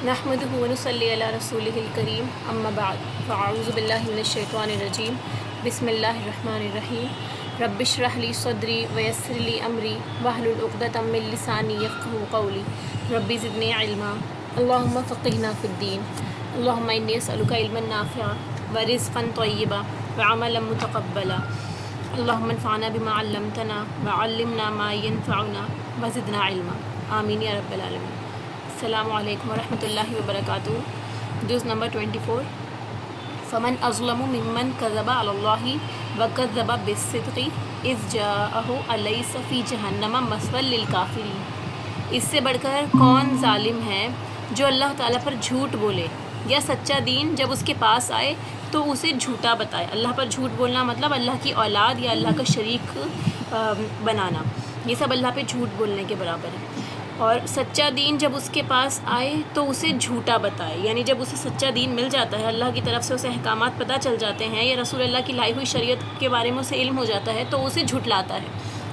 نحمده ونصلي على رسوله الكريم اما بعد فاعوذ باللہ من الشیطان الرجیم بسم اللہ الرحمن الرحیم رب اشرح لی صدری ویسر لی امری واحلل عقدۃ من لسانی یفقهوا قولی رب زدنی علما اللہم فقہنا فی الدین اللہم انی اسألک علما نافعا ورزقا طیبا وعملا متقبلا اللہم انفعنا بما علمتنا وعلمنا ما ینفعنا وزدنا علما آمین یا رب العالمین۔ السلام علیکم ورحمۃ اللہ وبرکاتہ۔ جز نمبر 24۔ فمن اظلم ممن کذب علی اللہ وکذب بالصدق اذ جاءہ الیس فی جہنم مثوی للکافرین۔ اس سے بڑھ کر کون ظالم ہے جو اللہ تعالیٰ پر جھوٹ بولے یا سچا دین جب اس کے پاس آئے تو اسے جھوٹا بتائے۔ اللہ پر جھوٹ بولنا مطلب اللہ کی اولاد یا اللہ کا شریک بنانا، یہ سب اللہ پہ جھوٹ بولنے کے برابر ہے۔ اور سچا دین جب اس کے پاس آئے تو اسے جھوٹا بتائے، یعنی جب اسے سچا دین مل جاتا ہے، اللہ کی طرف سے اسے احکامات پتہ چل جاتے ہیں یا رسول اللہ کی لائی ہوئی شریعت کے بارے میں اسے علم ہو جاتا ہے تو اسے جھٹلاتا ہے۔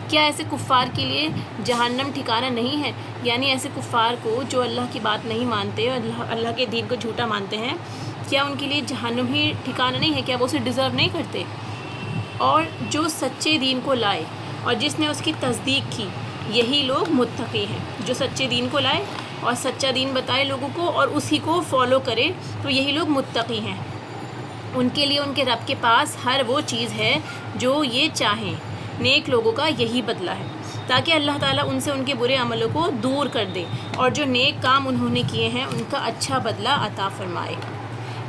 کیا ایسے کفار کے لیے جہنم ٹھکانہ نہیں ہے؟ یعنی ایسے کفار کو جو اللہ کی بات نہیں مانتے اور اللہ کے دین کو جھوٹا مانتے ہیں، کیا ان کے لیے جہنم ہی ٹھکانہ نہیں ہے؟ کیا وہ اسے ڈیزرو نہیں کرتے؟ اور جو سچے دین کو لائے اور جس نے اس کی تصدیق کی، یہی لوگ متقی ہیں۔ جو سچے دین کو لائے اور سچا دین بتائے لوگوں کو اور اسی کو فالو کرے تو یہی لوگ متقی ہیں۔ ان کے لیے ان کے رب کے پاس ہر وہ چیز ہے جو یہ چاہیں۔ نیک لوگوں کا یہی بدلہ ہے، تاکہ اللہ تعالیٰ ان سے ان کے برے عملوں کو دور کر دے اور جو نیک کام انہوں نے کیے ہیں ان کا اچھا بدلہ عطا فرمائے۔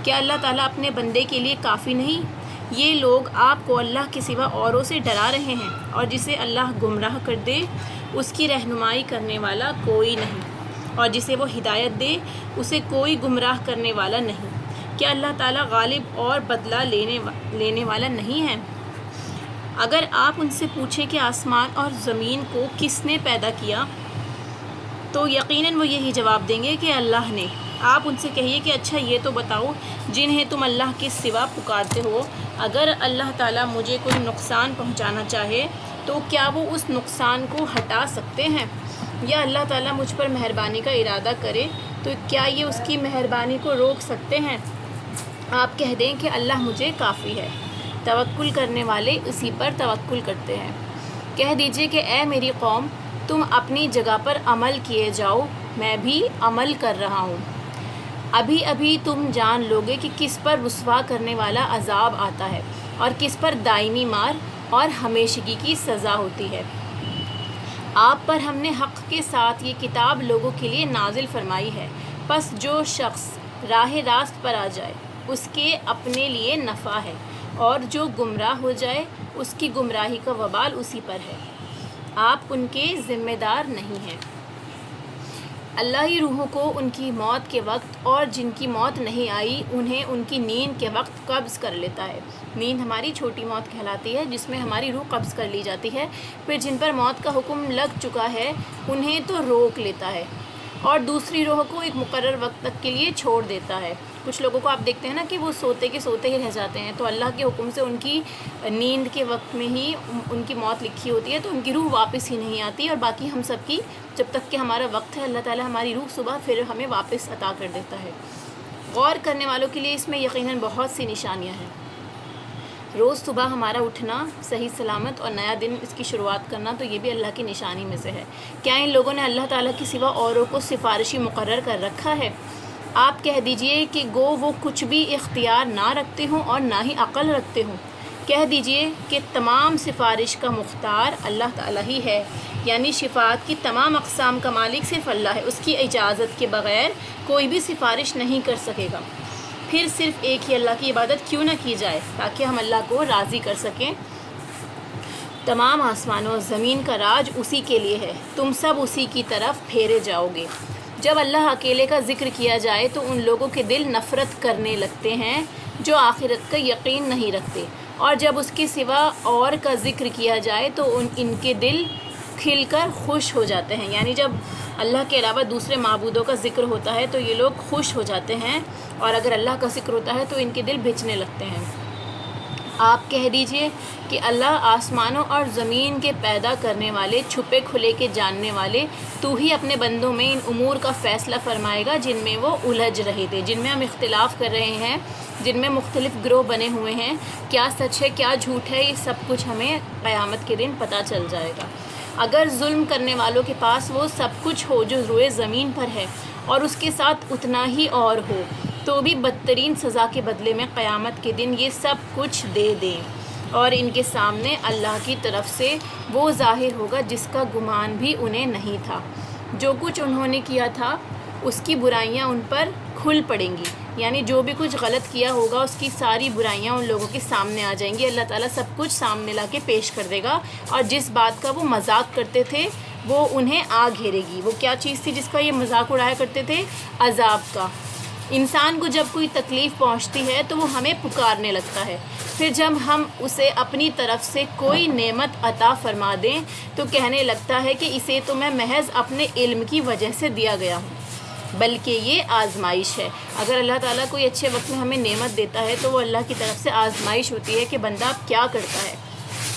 کیا اللہ تعالیٰ اپنے بندے کے لیے کافی نہیں؟ یہ لوگ آپ کو اللہ کے سوا اوروں سے ڈرا رہے ہیں، اور جسے اللہ گمراہ کر دے اس کی رہنمائی کرنے والا کوئی نہیں، اور جسے وہ ہدایت دے اسے کوئی گمراہ کرنے والا نہیں۔ کیا اللہ تعالیٰ غالب اور بدلہ لینے والا نہیں ہے؟ اگر آپ ان سے پوچھیں کہ آسمان اور زمین کو کس نے پیدا کیا تو یقیناً وہ یہی جواب دیں گے کہ اللہ نے۔ آپ ان سے کہیے کہ اچھا یہ تو بتاؤ، جنہیں تم اللہ کے سوا پکارتے ہو، اگر اللہ تعالیٰ مجھے کوئی نقصان پہنچانا چاہے تو کیا وہ اس نقصان کو ہٹا سکتے ہیں؟ یا اللہ تعالیٰ مجھ پر مہربانی کا ارادہ کرے تو کیا یہ اس کی مہربانی کو روک سکتے ہیں؟ آپ کہہ دیں کہ اللہ مجھے کافی ہے، توکل کرنے والے اسی پر توکل کرتے ہیں۔ کہہ دیجئے کہ اے میری قوم، تم اپنی جگہ پر عمل کیے جاؤ، میں بھی عمل کر رہا ہوں۔ ابھی ابھی تم جان لوگے کہ کس پر رسوا کرنے والا عذاب آتا ہے اور کس پر دائمی مار اور ہمیشگی کی سزا ہوتی ہے۔ آپ پر ہم نے حق کے ساتھ یہ کتاب لوگوں کے لیے نازل فرمائی ہے، پس جو شخص راہ راست پر آ جائے اس کے اپنے لیے نفع ہے، اور جو گمراہ ہو جائے اس کی گمراہی کا وبال اسی پر ہے۔ آپ ان کے ذمہ دار نہیں ہیں۔ اللہ ہی روحوں کو ان کی موت کے وقت اور جن کی موت نہیں آئی انہیں ان کی نیند کے وقت قبض کر لیتا ہے۔ نیند ہماری چھوٹی موت کہلاتی ہے، جس میں ہماری روح قبض کر لی جاتی ہے۔ پھر جن پر موت کا حکم لگ چکا ہے انہیں تو روک لیتا ہے اور دوسری روح کو ایک مقرر وقت تک کے لیے چھوڑ دیتا ہے۔ کچھ لوگوں کو آپ دیکھتے ہیں نا کہ وہ سوتے کے سوتے ہی رہ جاتے ہیں، تو اللہ کے حکم سے ان کی نیند کے وقت میں ہی ان کی موت لکھی ہوتی ہے، تو ان کی روح واپس ہی نہیں آتی، اور باقی ہم سب کی جب تک کہ ہمارا وقت ہے اللہ تعالیٰ ہماری روح صبح پھر ہمیں واپس عطا کر دیتا ہے۔ غور کرنے والوں کے لیے اس میں یقیناً بہت سی نشانیاں ہیں۔ روز صبح ہمارا اٹھنا صحیح سلامت اور نیا دن اس کی شروعات کرنا تو یہ بھی اللہ کی نشانی میں سے ہے۔ کیا ان لوگوں نے اللہ تعالیٰ کے سوا اوروں کو سفارشی مقرر کر رکھا ہے؟ آپ کہہ دیجئے کہ گو وہ کچھ بھی اختیار نہ رکھتے ہوں اور نہ ہی عقل رکھتے ہوں۔ کہہ دیجئے کہ تمام سفارش کا مختار اللہ تعالیٰ ہی ہے، یعنی شفاعت کی تمام اقسام کا مالک صرف اللہ ہے، اس کی اجازت کے بغیر کوئی بھی سفارش نہیں کر سکے گا۔ پھر صرف ایک ہی اللہ کی عبادت کیوں نہ کی جائے تاکہ ہم اللہ کو راضی کر سکیں۔ تمام آسمانوں اور زمین کا راج اسی کے لیے ہے، تم سب اسی کی طرف پھیرے جاؤ گے۔ جب اللہ اکیلے کا ذکر کیا جائے تو ان لوگوں کے دل نفرت کرنے لگتے ہیں جو آخرت کا یقین نہیں رکھتے، اور جب اس کے سوا اور کا ذکر کیا جائے تو ان کے دل کھل کر خوش ہو جاتے ہیں، یعنی جب اللہ کے علاوہ دوسرے معبودوں کا ذکر ہوتا ہے تو یہ لوگ خوش ہو جاتے ہیں، اور اگر اللہ کا ذکر ہوتا ہے تو ان کے دل بھجنے لگتے ہیں۔ آپ کہہ دیجئے کہ اللہ آسمانوں اور زمین کے پیدا کرنے والے، چھپے کھلے کے جاننے والے، تو ہی اپنے بندوں میں ان امور کا فیصلہ فرمائے گا جن میں وہ الجھ رہے تھے، جن میں ہم اختلاف کر رہے ہیں، جن میں مختلف گروہ بنے ہوئے ہیں، کیا سچ ہے کیا جھوٹ ہے، یہ سب کچھ ہمیں قیامت کے دن پتہ چل جائے گا۔ اگر ظلم کرنے والوں کے پاس وہ سب کچھ ہو جو روئے زمین پر ہے اور اس کے ساتھ اتنا ہی اور ہو، تو بھی بدترین سزا کے بدلے میں قیامت کے دن یہ سب کچھ دے دیں، اور ان کے سامنے اللہ کی طرف سے وہ ظاہر ہوگا جس کا گمان بھی انہیں نہیں تھا۔ جو کچھ انہوں نے کیا تھا اس کی برائیاں ان پر کھل پڑیں گی، یعنی جو بھی کچھ غلط کیا ہوگا اس کی ساری برائیاں ان لوگوں کے سامنے آ جائیں گی۔ اللہ تعالیٰ سب کچھ سامنے لا کے پیش کر دے گا، اور جس بات کا وہ مذاق کرتے تھے وہ انہیں آ گھیرے گی۔ وہ کیا چیز تھی جس کا یہ مذاق اڑایا کرتے تھے؟ عذاب کا۔ انسان کو جب کوئی تکلیف پہنچتی ہے تو وہ ہمیں پکارنے لگتا ہے، پھر جب ہم اسے اپنی طرف سے کوئی نعمت عطا فرما دیں تو کہنے لگتا ہے کہ اسے تو میں محض اپنے علم کی وجہ سے دیا گیا ہوں، بلکہ یہ آزمائش ہے۔ اگر اللہ تعالیٰ کوئی اچھے وقت میں ہمیں نعمت دیتا ہے تو وہ اللہ کی طرف سے آزمائش ہوتی ہے کہ بندہ اب کیا کرتا ہے۔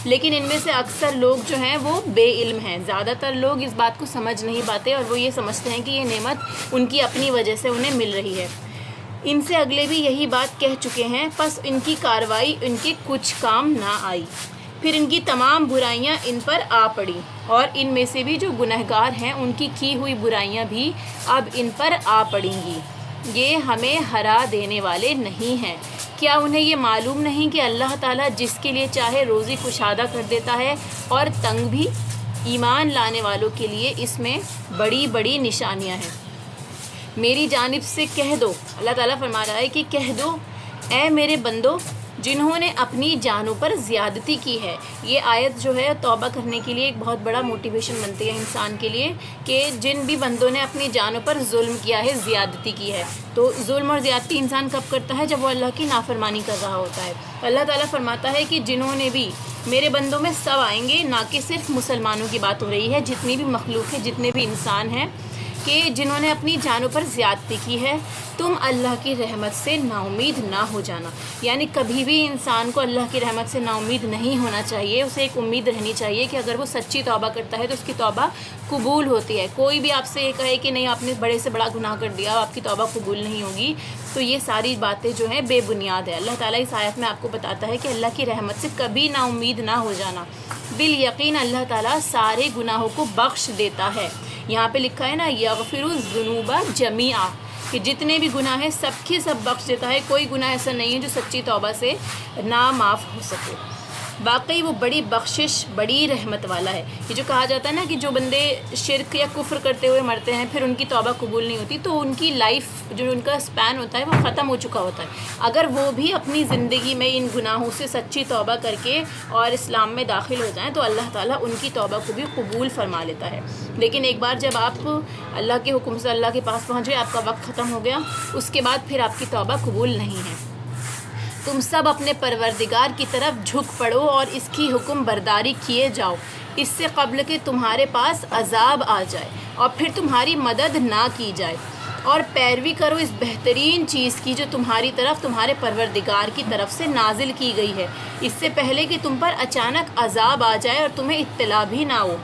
لیکن ان میں سے اکثر لوگ جو ہیں وہ بے علم ہیں، زیادہ تر لوگ اس بات کو سمجھ نہیں پاتے، اور وہ یہ سمجھتے ہیں کہ یہ نعمت ان کی اپنی وجہ سے انہیں مل رہی ہے۔ ان سے اگلے بھی یہی بات کہہ چکے ہیں، پس ان کی کارروائی ان کے کچھ کام نہ آئی، پھر ان کی تمام برائیاں ان پر آ پڑیں، اور ان میں سے بھی جو گنہگار ہیں ان کی ہوئی برائیاں بھی اب ان پر آ پڑیں گی۔ یہ ہمیں ہرا دینے والے نہیں ہیں۔ کیا انہیں یہ معلوم نہیں کہ اللہ تعالیٰ جس کے لیے چاہے روزی کشادہ کر دیتا ہے اور تنگ بھی؟ ایمان لانے والوں کے لیے اس میں بڑی بڑی نشانیاں ہیں۔ میری جانب سے کہہ دو، اللہ تعالیٰ فرما رہا ہے کہ کہہ دو اے میرے بندو جنہوں نے اپنی جانوں پر زیادتی کی ہے۔ یہ آیت جو ہے توبہ کرنے کے لیے ایک بہت بڑا موٹیویشن بنتی ہے انسان کے لیے، کہ جن بھی بندوں نے اپنی جانوں پر ظلم کیا ہے، زیادتی کی ہے۔ تو ظلم اور زیادتی انسان کب کرتا ہے؟ جب وہ اللہ کی نافرمانی کر رہا ہوتا ہے۔ اللہ تعالیٰ فرماتا ہے کہ جنہوں نے بھی، میرے بندوں میں سب آئیں گے، نہ کہ صرف مسلمانوں کی بات ہو رہی ہے، جتنی بھی مخلوق ہے، جتنے بھی انسان ہیں، کہ جنہوں نے اپنی جانوں پر زیادتی کی ہے، تم اللہ کی رحمت سے نا امید نہ ہو جانا۔ یعنی کبھی بھی انسان کو اللہ کی رحمت سے نا امید نہیں ہونا چاہیے، اسے ایک امید رہنی چاہیے کہ اگر وہ سچی توبہ کرتا ہے تو اس کی توبہ قبول ہوتی ہے۔ کوئی بھی آپ سے یہ کہے کہ نہیں آپ نے بڑے سے بڑا گناہ کر دیا، آپ کی توبہ قبول نہیں ہوگی، تو یہ ساری باتیں جو ہیں بے بنیاد ہے۔ اللہ تعالیٰ اس آیت میں آپ کو بتاتا ہے کہ اللہ کی رحمت سے کبھی نا امید نہ ہو جانا۔ بالیقین اللہ تعالیٰ سارے گناہوں کو بخش دیتا ہے۔ یہاں پہ لکھا ہے نا یغفر الذنوب جمیعا، کہ جتنے بھی گناہ ہیں سب کے سب بخش دیتا ہے، کوئی گناہ ایسا نہیں ہے جو سچی توبہ سے نہ معاف ہو سکے۔ واقعی وہ بڑی بخشش، بڑی رحمت والا ہے۔ یہ جو کہا جاتا ہے نا کہ جو بندے شرک یا کفر کرتے ہوئے مرتے ہیں پھر ان کی توبہ قبول نہیں ہوتی، تو ان کی لائف جو ان کا اسپین ہوتا ہے وہ ختم ہو چکا ہوتا ہے۔ اگر وہ بھی اپنی زندگی میں ان گناہوں سے سچی توبہ کر کے اور اسلام میں داخل ہو جائیں تو اللہ تعالیٰ ان کی توبہ کو بھی قبول فرما لیتا ہے۔ لیکن ایک بار جب آپ اللہ کے حکم سے اللہ کے پاس پہنچ گئے، آپ کا وقت ختم ہو گیا، اس کے بعد پھر آپ کی توبہ قبول نہیں ہے۔ تم سب اپنے پروردگار کی طرف جھک پڑو اور اس کی حکم برداری کیے جاؤ، اس سے قبل کہ تمہارے پاس عذاب آ جائے اور پھر تمہاری مدد نہ کی جائے، اور پیروی کرو اس بہترین چیز کی جو تمہاری طرف تمہارے پروردگار کی طرف سے نازل کی گئی ہے، اس سے پہلے کہ تم پر اچانک عذاب آ جائے اور تمہیں اطلاع بھی نہ ہو۔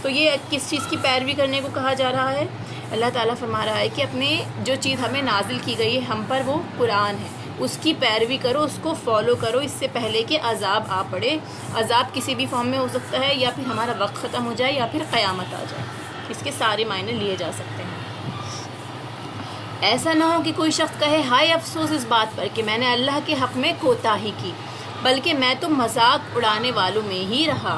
تو یہ کس چیز کی پیروی کرنے کو کہا جا رہا ہے؟ اللہ تعالیٰ فرما رہا ہے کہ اپنے جو چیز ہمیں نازل کی گئی ہے ہم پر، وہ قرآن ہے، اس کی پیروی کرو، اس کو فالو کرو، اس سے پہلے کہ عذاب آ پڑے۔ عذاب کسی بھی فارم میں ہو سکتا ہے، یا پھر ہمارا وقت ختم ہو جائے، یا پھر قیامت آ جائے، اس کے سارے معنی لیے جا سکتے ہیں۔ ایسا نہ ہو کہ کوئی شخص کہے ہائے افسوس اس بات پر کہ میں نے اللہ کے حق میں کوتاہی کی، بلکہ میں تو مذاق اڑانے والوں میں ہی رہا،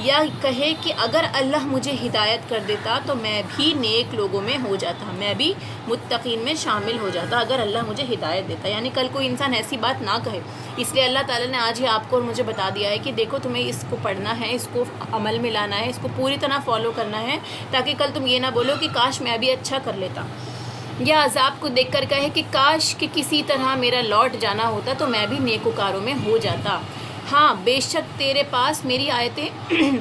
یا کہے کہ اگر اللہ مجھے ہدایت کر دیتا تو میں بھی نیک لوگوں میں ہو جاتا، میں بھی متقین میں شامل ہو جاتا اگر اللہ مجھے ہدایت دیتا۔ یعنی کل کوئی انسان ایسی بات نہ کہے۔ اس لیے اللہ تعالیٰ نے آج ہی آپ کو اور مجھے بتا دیا ہے کہ دیکھو تمہیں اس کو پڑھنا ہے، اس کو عمل میں لانا ہے، اس کو پوری طرح فالو کرنا ہے، تاکہ کل تم یہ نہ بولو کہ کاش میں ابھی اچھا کر لیتا، یا عذاب کو دیکھ کر کہے کہ کاش کہ کسی طرح میرا لوٹ جانا ہوتا تو میں بھی نیکوکاروں میں ہو جاتا۔ ہاں بے شک تیرے پاس میری آیتیں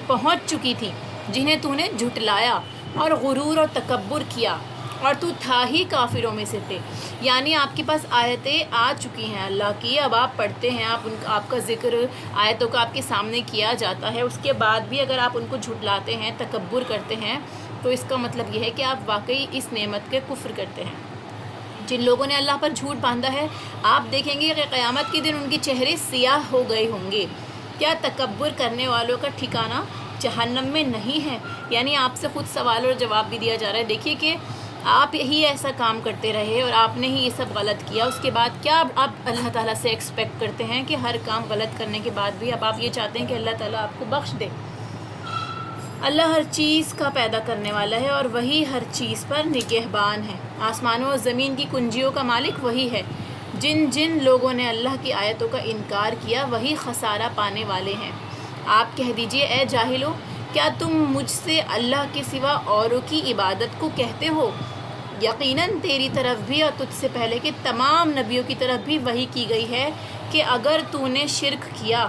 پہنچ چکی تھیں جنہیں تو نے جھٹلایا اور غرور اور تکبر کیا، اور تو تھا ہی کافروں میں سے تھے. یعنی آپ کے پاس آیتیں آ چکی ہیں اللہ کی، اب آپ پڑھتے ہیں، آپ کا ذکر آیتوں کا آپ کے سامنے کیا جاتا ہے، اس کے بعد بھی اگر آپ ان کو جھٹلاتے ہیں، تکبر کرتے ہیں، تو اس کا مطلب یہ ہے کہ آپ واقعی اس نعمت کے کفر کرتے ہیں. جن لوگوں نے اللہ پر جھوٹ باندھا ہے، آپ دیکھیں گے کہ قیامت کے دن ان کے چہرے سیاہ ہو گئے ہوں گے. کیا تکبر کرنے والوں کا ٹھکانہ جہنم میں نہیں ہے؟ یعنی آپ سے خود سوال اور جواب بھی دیا جا رہا ہے. دیکھیے کہ آپ ہی ایسا کام کرتے رہے اور آپ نے ہی یہ سب غلط کیا، اس کے بعد کیا آپ اللہ تعالیٰ سے ایکسپیکٹ کرتے ہیں کہ ہر کام غلط کرنے کے بعد بھی اب آپ یہ چاہتے ہیں کہ اللہ تعالیٰ آپ کو بخش دے. اللہ ہر چیز کا پیدا کرنے والا ہے اور وہی ہر چیز پر نگہبان ہے. آسمانوں اور زمین کی کنجیوں کا مالک وہی ہے. جن جن لوگوں نے اللہ کی آیتوں کا انکار کیا وہی خسارہ پانے والے ہیں. آپ کہہ دیجئے اے جاہلو، کیا تم مجھ سے اللہ کے سوا اوروں کی عبادت کو کہتے ہو؟ یقیناً تیری طرف بھی اور تجھ سے پہلے کے تمام نبیوں کی طرف بھی وحی کی گئی ہے کہ اگر تو نے شرک کیا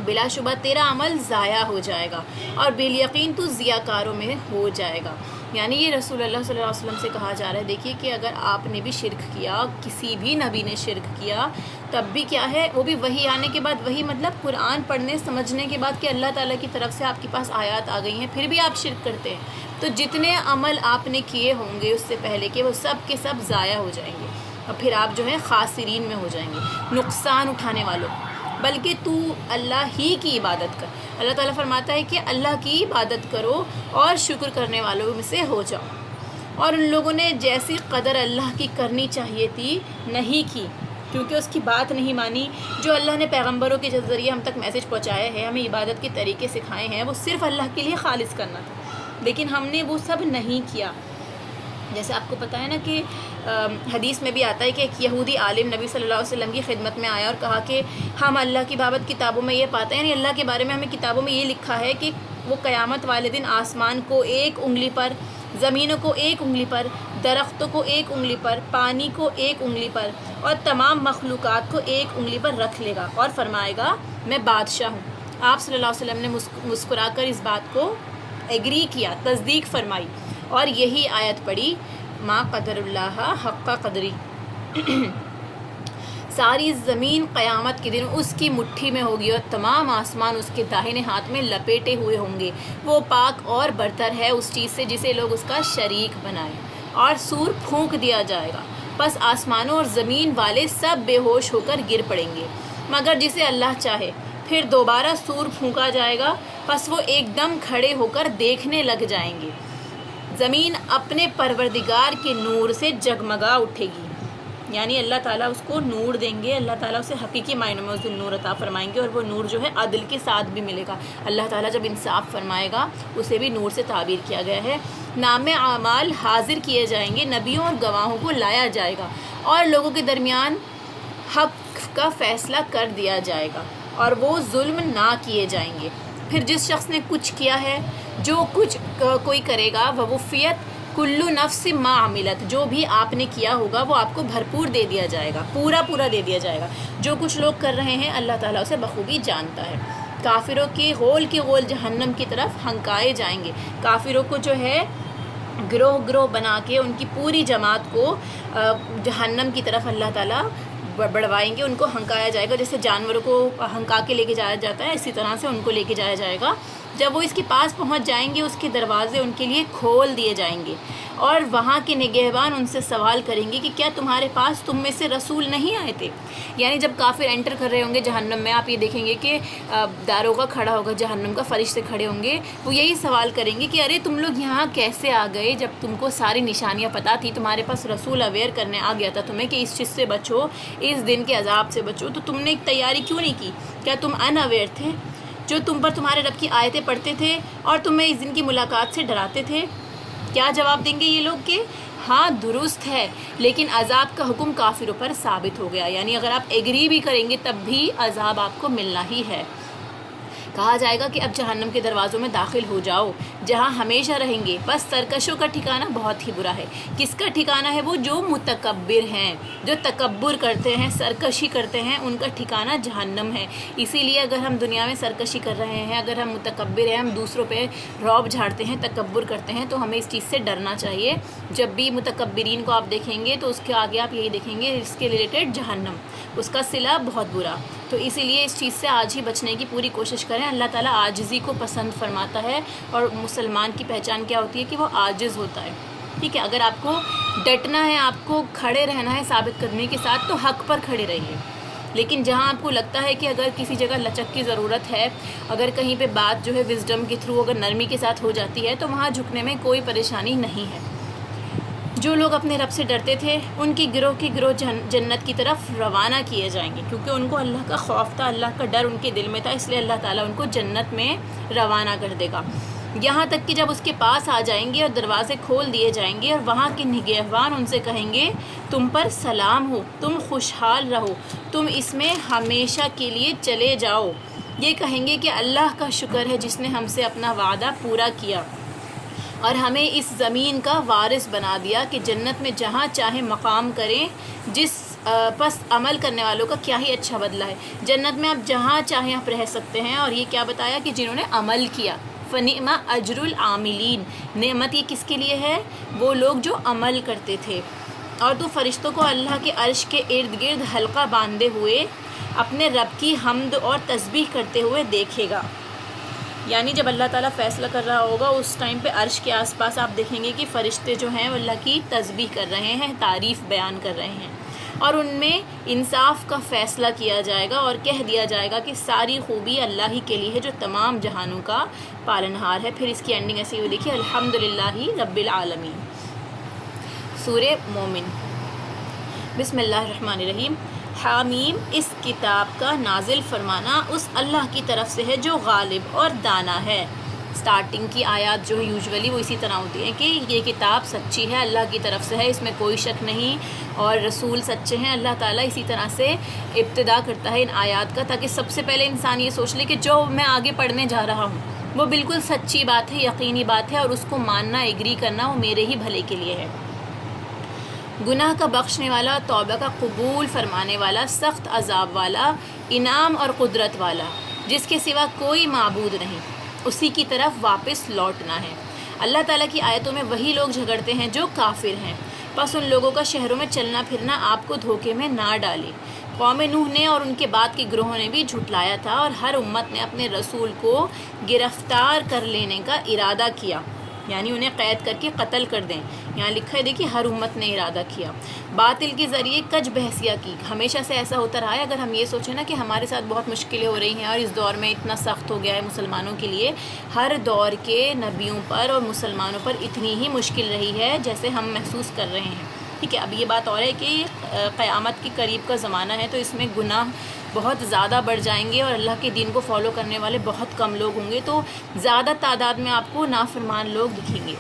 بلا شبہ تیرا عمل ضائع ہو جائے گا اور بالیقین تو ضیاءکاروں میں ہو جائے گا. یعنی یہ رسول اللہ صلی اللہ علیہ وسلم سے کہا جا رہا ہے. دیکھیے کہ اگر آپ نے بھی شرک کیا، کسی بھی نبی نے شرک کیا، تب بھی کیا ہے، وہ بھی وحی آنے کے بعد، وہی مطلب قرآن پڑھنے سمجھنے کے بعد کہ اللہ تعالیٰ کی طرف سے آپ کے پاس آیات آ گئی ہیں، پھر بھی آپ شرک کرتے ہیں. تو جتنے عمل آپ نے کیے ہوں گے اس سے پہلے کے، وہ سب کے سب ضائع ہو جائیں گے اور پھر آپ جو ہے خاسرین میں ہو جائیں گے، نقصان اٹھانے والوں. بلکہ تو اللہ ہی کی عبادت کر. اللہ تعالیٰ فرماتا ہے کہ اللہ کی عبادت کرو اور شکر کرنے والوں میں سے ہو جاؤ. اور ان لوگوں نے جیسی قدر اللہ کی کرنی چاہیے تھی نہیں کی، کیونکہ اس کی بات نہیں مانی. جو اللہ نے پیغمبروں کے ذریعے ہم تک میسج پہنچایا ہے، ہمیں عبادت کے طریقے سکھائے ہیں، وہ صرف اللہ کے لیے خالص کرنا تھا، لیکن ہم نے وہ سب نہیں کیا. جیسے آپ کو پتہ ہے نا کہ حدیث میں بھی آتا ہے کہ ایک یہودی عالم نبی صلی اللہ علیہ وسلم کی خدمت میں آیا اور کہا کہ ہم اللہ کی بابت کتابوں میں یہ پاتے ہیں، یعنی اللہ کے بارے میں ہمیں کتابوں میں یہ لکھا ہے کہ وہ قیامت والے دن آسمان کو ایک انگلی پر، زمینوں کو ایک انگلی پر، درختوں کو ایک انگلی پر، پانی کو ایک انگلی پر اور تمام مخلوقات کو ایک انگلی پر رکھ لے گا اور فرمائے گا میں بادشاہ ہوں. آپ صلی اللہ علیہ وسلم نے مسکرا کر اس بات کو ایگری کیا، تصدیق فرمائی اور یہی آیت پڑھی ما قدر اللہ حق قدری. ساری زمین قیامت کے دن اس کی مٹھی میں ہوگی اور تمام آسمان اس کے داہنے ہاتھ میں لپیٹے ہوئے ہوں گے. وہ پاک اور برتر ہے اس چیز سے جسے لوگ اس کا شریک بنائیں. اور سور پھونک دیا جائے گا، پس آسمانوں اور زمین والے سب بے ہوش ہو کر گر پڑیں گے مگر جسے اللہ چاہے. پھر دوبارہ سور پھونکا جائے گا، پس وہ ایک دم کھڑے ہو کر دیکھنے لگ جائیں گے. زمین اپنے پروردگار کے نور سے جگمگا اٹھے گی. یعنی اللہ تعالیٰ اس کو نور دیں گے، اللہ تعالیٰ اسے حقیقی معنوں میں اس دن نور عطا فرمائیں گے، اور وہ نور جو ہے عدل کے ساتھ بھی ملے گا. اللہ تعالیٰ جب انصاف فرمائے گا اسے بھی نور سے تعبیر کیا گیا ہے. نام اعمال حاضر کیے جائیں گے، نبیوں اور گواہوں کو لایا جائے گا اور لوگوں کے درمیان حق کا فیصلہ کر دیا جائے گا اور وہ ظلم نہ کیے جائیں گے. پھر جس شخص نے کچھ کیا ہے، جو کچھ کوئی کرے گا، ووفیت کلو نفس ما عملت، جو بھی آپ نے کیا ہوگا وہ آپ کو بھرپور دے دیا جائے گا، پورا دے دیا جائے گا. جو کچھ لوگ کر رہے ہیں اللہ تعالیٰ اسے بخوبی جانتا ہے. کافروں کے غول جہنم کی طرف ہنکائے جائیں گے. کافروں کو جو ہے گروہ بنا کے ان کی پوری جماعت کو جہنم کی طرف اللہ تعالیٰ بڑھوائیں گے. ان کو ہنکایا جائے گا، جیسے جانوروں کو ہنکا کے لے کے جایا جاتا ہے، اسی طرح سے ان کو لے کے جایا جائے گا. جب وہ اس کے پاس پہنچ جائیں گے، اس کے دروازے ان کے لیے کھول دیے جائیں گے اور وہاں کے نگہبان ان سے سوال کریں گے کہ کیا تمہارے پاس تم میں سے رسول نہیں آئے تھے. یعنی جب کافر انٹر کر رہے ہوں گے جہنم میں، آپ یہ دیکھیں گے کہ داروغہ کھڑا ہوگا جہنم کا، فرشتے کھڑے ہوں گے، وہ یہی سوال کریں گے کہ ارے تم لوگ یہاں کیسے آ گئے جب تم کو ساری نشانیاں پتہ تھی، تمہارے پاس رسول اویئر کرنے آ گیا تھا تمہیں کہ اس چیز سے بچو، اس دن کے عذاب سے بچو، تو تم نے ایک تیاری کیوں نہیں کی؟ کیا تم ان اویئر تھے؟ جو تم پر تمہارے رب کی آیتیں پڑھتے تھے اور تمہیں اس دن کی ملاقات سے ڈراتے تھے. کیا جواب دیں گے یہ لوگ کہ ہاں درست ہے، لیکن عذاب کا حکم کافروں پر ثابت ہو گیا. یعنی اگر آپ ایگری بھی کریں گے تب بھی عذاب آپ کو ملنا ہی ہے. کہا جائے گا کہ اب جہنم کے دروازوں میں داخل ہو جاؤ جہاں ہمیشہ رہیں گے، بس سرکشوں کا ٹھکانہ بہت ہی برا ہے۔ کس کا ٹھکانہ ہے؟ وہ جو متکبر ہیں، جو تکبر کرتے ہیں، سرکشی کرتے ہیں، ان کا ٹھکانہ جہنم ہے۔ اسی لیے اگر ہم دنیا میں سرکشی کر رہے ہیں، اگر ہم متکبر ہیں، ہم دوسروں پہ رعب جھاڑتے ہیں، تکبر کرتے ہیں، تو ہمیں اس چیز سے ڈرنا چاہیے۔ جب بھی متکبرین کو آپ دیکھیں گے تو اس کے آگے آپ یہی دیکھیں گے اس کے ریلیٹڈ جہنم، اس کا صلہ بہت برا۔ تو اسی لیے اس چیز سے آج ہی بچنے کی پوری کوشش کریں۔ اللہ تعالیٰ عاجزی کو پسند فرماتا ہے، اور مسلمان کی پہچان کیا ہوتی ہے کہ وہ عاجز ہوتا ہے، ٹھیک ہے۔ اگر آپ کو ڈٹنا ہے، آپ کو کھڑے رہنا ہے ثابت قدمی کے ساتھ، تو حق پر کھڑے رہیے۔ لیکن جہاں آپ کو لگتا ہے کہ اگر کسی جگہ لچک کی ضرورت ہے، اگر کہیں پہ بات جو ہے وزڈم کے تھرو اگر نرمی کے ساتھ ہو جاتی ہے، تو وہاں جھکنے میں کوئی پریشانی نہیں ہے۔ جو لوگ اپنے رب سے ڈرتے تھے ان کی گروہ جنت کی طرف روانہ کیے جائیں گے، کیونکہ ان کو اللہ کا خوف تھا، اللہ کا ڈر ان کے دل میں تھا، اس لیے اللہ تعالیٰ ان کو جنت میں روانہ کر دے گا۔ یہاں تک کہ جب اس کے پاس آ جائیں گے اور دروازے کھول دیے جائیں گے اور وہاں کے نگہبان ان سے کہیں گے تم پر سلام ہو، تم خوشحال رہو، تم اس میں ہمیشہ کے لیے چلے جاؤ۔ یہ کہیں گے کہ اللہ کا شکر ہے جس نے ہم سے اپنا وعدہ پورا کیا اور ہمیں اس زمین کا وارث بنا دیا کہ جنت میں جہاں چاہیں مقام کریں۔ جس پس عمل کرنے والوں کا کیا ہی اچھا بدلہ ہے۔ جنت میں آپ جہاں چاہیں آپ رہ سکتے ہیں، اور یہ کیا بتایا کہ جنہوں نے عمل کیا، فنعم اجر العاملین، نعمت یہ کس کے لیے ہے؟ وہ لوگ جو عمل کرتے تھے۔ اور تو فرشتوں کو اللہ کے عرش کے ارد گرد حلقہ باندھے ہوئے اپنے رب کی حمد اور تسبیح کرتے ہوئے دیکھے گا۔ یعنی جب اللہ تعالیٰ فیصلہ کر رہا ہوگا اس ٹائم پہ عرش کے آس پاس آپ دیکھیں گے کہ فرشتے جو ہیں وہ اللہ کی تسبیح کر رہے ہیں، تعریف بیان کر رہے ہیں، اور ان میں انصاف کا فیصلہ کیا جائے گا اور کہہ دیا جائے گا کہ ساری خوبی اللہ ہی کے لیے ہے جو تمام جہانوں کا پالنہار ہے۔ پھر اس کی اینڈنگ ایسی ہوئی دیکھیے، الحمدللہ رب العالمین۔ سورہ مومن، بسم اللہ الرحمن الرحیم۔ حامیم، اس کتاب کا نازل فرمانا اس اللہ کی طرف سے ہے جو غالب اور دانا ہے۔ سٹارٹنگ کی آیات جو ہے یوزولی وہ اسی طرح ہوتی ہیں کہ یہ کتاب سچی ہے، اللہ کی طرف سے ہے، اس میں کوئی شک نہیں، اور رسول سچے ہیں۔ اللہ تعالیٰ اسی طرح سے ابتدا کرتا ہے ان آیات کا، تاکہ سب سے پہلے انسان یہ سوچ لے کہ جو میں آگے پڑھنے جا رہا ہوں وہ بالکل سچی بات ہے، یقینی بات ہے، اور اس کو ماننا، ایگری کرنا وہ میرے ہی بھلے کے لیے ہے۔ گناہ کا بخشنے والا، توبہ کا قبول فرمانے والا، سخت عذاب والا، انعام اور قدرت والا، جس کے سوا کوئی معبود نہیں، اسی کی طرف واپس لوٹنا ہے۔ اللہ تعالیٰ کی آیتوں میں وہی لوگ جھگڑتے ہیں جو کافر ہیں، بس ان لوگوں کا شہروں میں چلنا پھرنا آپ کو دھوکے میں نہ ڈالے۔ قوم نوح نے اور ان کے بعد کے گروہوں نے بھی جھٹلایا تھا، اور ہر امت نے اپنے رسول کو گرفتار کر لینے کا ارادہ کیا، یعنی انہیں قید کر کے قتل کر دیں۔ یہاں لکھا ہے دیکھیے، ہر امت نے ارادہ کیا، باطل کے ذریعے کج بحثیہ کی۔ ہمیشہ سے ایسا ہوتا رہا ہے۔ اگر ہم یہ سوچیں نا کہ ہمارے ساتھ بہت مشکلیں ہو رہی ہیں اور اس دور میں اتنا سخت ہو گیا ہے مسلمانوں کے لیے، ہر دور کے نبیوں پر اور مسلمانوں پر اتنی ہی مشکل رہی ہے جیسے ہم محسوس کر رہے ہیں، ٹھیک ہے۔ اب یہ بات اور ہے کہ قیامت کے قریب کا زمانہ ہے، تو اس میں گناہ بہت زیادہ بڑھ جائیں گے اور اللہ کے دین کو فالو کرنے والے بہت کم لوگ ہوں گے، تو زیادہ تعداد میں آپ کو نافرمان لوگ دکھیں گے،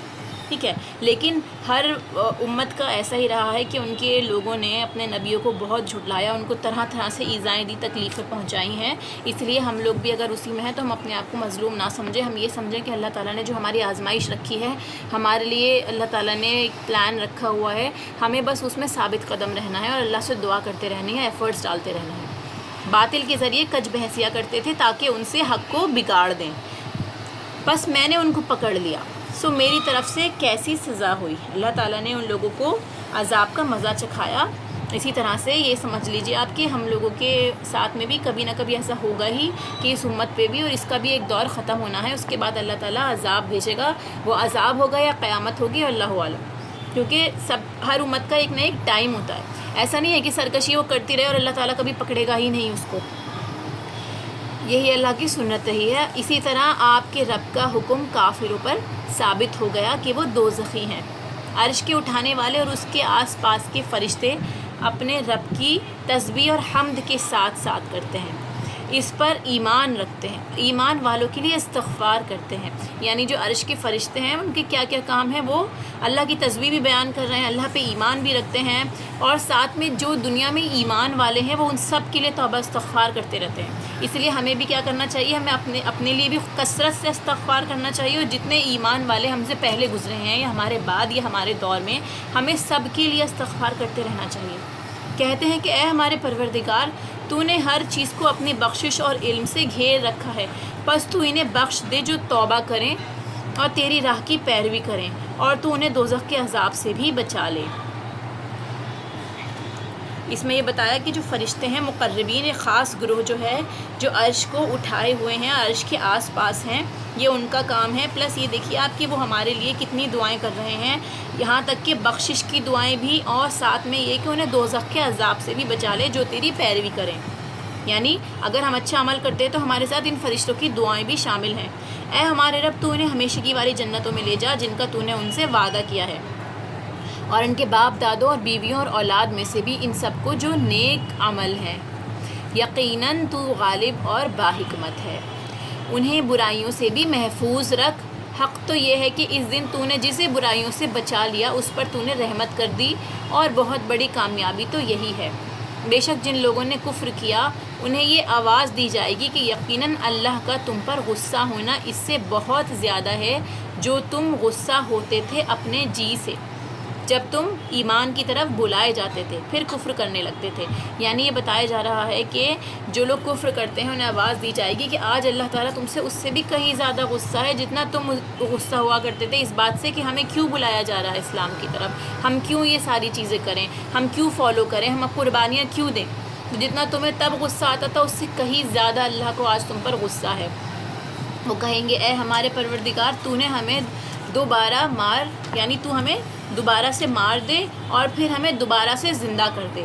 ٹھیک ہے۔ لیکن ہر امت کا ایسا ہی رہا ہے کہ ان کے لوگوں نے اپنے نبیوں کو بہت جھٹلایا، ان کو طرح طرح سے ایذائیں دی، تکلیفیں پہنچائی ہیں۔ اس لیے ہم لوگ بھی اگر اسی میں ہیں تو ہم اپنے آپ کو مظلوم نہ سمجھیں، ہم یہ سمجھیں کہ اللہ تعالیٰ نے جو ہماری آزمائش رکھی ہے، ہمارے لیے اللہ تعالیٰ نے ایک پلان رکھا ہوا ہے، ہمیں بس اس میں ثابت قدم رہنا ہے اور اللہ سے دعا کرتے رہنی ہے، ایفرٹس ڈالتے رہنا ہے۔ باطل کے ذریعے کج بحثیہ کرتے تھے تاکہ ان سے حق کو بگاڑ دیں، بس میں نے ان کو پکڑ لیا، سو میری طرف سے کیسی سزا ہوئی۔ اللہ تعالیٰ نے ان لوگوں کو عذاب کا مزہ چکھایا۔ اسی طرح سے یہ سمجھ لیجیے آپ کہ ہم لوگوں کے ساتھ میں بھی کبھی نہ کبھی ایسا ہوگا ہی کہ اس امت پہ بھی، اور اس کا بھی ایک دور ختم ہونا ہے، اس کے بعد اللہ تعالیٰ عذاب بھیجے گا، وہ عذاب ہوگا یا قیامت ہوگی، اللہ عالم، کیونکہ ہر امت کا ایک نہ ایک ٹائم ہوتا ہے۔ ایسا نہیں ہے کہ سرکشی وہ کرتی رہے اور اللہ تعالیٰ کبھی پکڑے گا ہی نہیں اس کو، یہی اللہ کی سنت رہی ہے۔ اسی طرح آپ کے رب کا حکم کافروں پر ثابت ہو گیا کہ وہ دوزخی ہیں۔ عرش کے اٹھانے والے اور اس کے آس پاس کے فرشتے اپنے رب کی تسبیح اور حمد کے ساتھ ساتھ کرتے ہیں۔ اس پر ایمان رکھتے ہیں، ایمان والوں کے لیے استغفار کرتے ہیں۔ یعنی جو عرش کے فرشتے ہیں ان کے کیا کیا کام ہیں، وہ اللہ کی تسبیح بھی بیان کر رہے ہیں، اللہ پہ ایمان بھی رکھتے ہیں، اور ساتھ میں جو دنیا میں ایمان والے ہیں وہ ان سب کے لیے توبہ استغفار کرتے رہتے ہیں۔ اس لیے ہمیں بھی کیا کرنا چاہیے، ہمیں اپنے لیے بھی کثرت سے استغفار کرنا چاہیے، اور جتنے ایمان والے ہم سے پہلے گزرے ہیں یا ہمارے بعد یا ہمارے دور میں، ہمیں سب کے لیے استغفار کرتے رہنا چاہیے۔ کہتے ہیں کہ اے ہمارے پروردگار، تو نے ہر چیز کو اپنی بخشش اور علم سے گھیر رکھا ہے، پس تو انہیں بخش دے جو توبہ کریں اور تیری راہ کی پیروی کریں، اور تو انہیں دوزخ کے عذاب سے بھی بچا لے۔ اس میں یہ بتایا کہ جو فرشتے ہیں مقربین، ایک خاص گروہ جو ہے جو عرش کو اٹھائے ہوئے ہیں، عرش کے آس پاس ہیں، یہ ان کا کام ہے۔ پلس یہ دیکھیے آپ کہ وہ ہمارے لیے کتنی دعائیں کر رہے ہیں، یہاں تک کہ بخشش کی دعائیں بھی، اور ساتھ میں یہ کہ انہیں دوزخ کے عذاب سے بھی بچا لے جو تیری پیروی کریں۔ یعنی اگر ہم اچھا عمل کرتے ہیں تو ہمارے ساتھ ان فرشتوں کی دعائیں بھی شامل ہیں۔ اے ہمارے رب، تو انہیں ہمیشگی والی جنتوں میں لے جا جن کا تو نے ان سے وعدہ کیا ہے، اور ان کے باپ دادوں اور بیویوں اور اولاد میں سے بھی ان سب کو جو نیک عمل ہیں۔ یقیناً تو غالب اور باحکمت ہے، انہیں برائیوں سے بھی محفوظ رکھ۔ حق تو یہ ہے کہ اس دن تو نے جسے برائیوں سے بچا لیا اس پر تو نے رحمت کر دی، اور بہت بڑی کامیابی تو یہی ہے۔ بے شک جن لوگوں نے کفر کیا انہیں یہ آواز دی جائے گی کہ یقیناً اللہ کا تم پر غصہ ہونا اس سے بہت زیادہ ہے جو تم غصہ ہوتے تھے اپنے جی سے جب تم ایمان کی طرف بلائے جاتے تھے پھر کفر کرنے لگتے تھے۔ یعنی یہ بتایا جا رہا ہے کہ جو لوگ کفر کرتے ہیں انہیں آواز دی جائے گی کہ آج اللہ تعالیٰ تم سے اس سے بھی کہیں زیادہ غصہ ہے جتنا تم غصہ ہوا کرتے تھے اس بات سے کہ ہمیں کیوں بلایا جا رہا ہے اسلام کی طرف، ہم کیوں یہ ساری چیزیں کریں، ہم کیوں فالو کریں، ہم قربانیاں کیوں دیں۔ جتنا تمہیں تب غصہ آتا تھا اس سے کہیں زیادہ اللہ کو آج تم پر غصہ ہے۔ وہ کہیں گے اے ہمارے پروردگار، تو نے ہمیں دوبارہ مار، یعنی تو ہمیں دوبارہ سے مار دے اور پھر ہمیں دوبارہ سے زندہ کر دے۔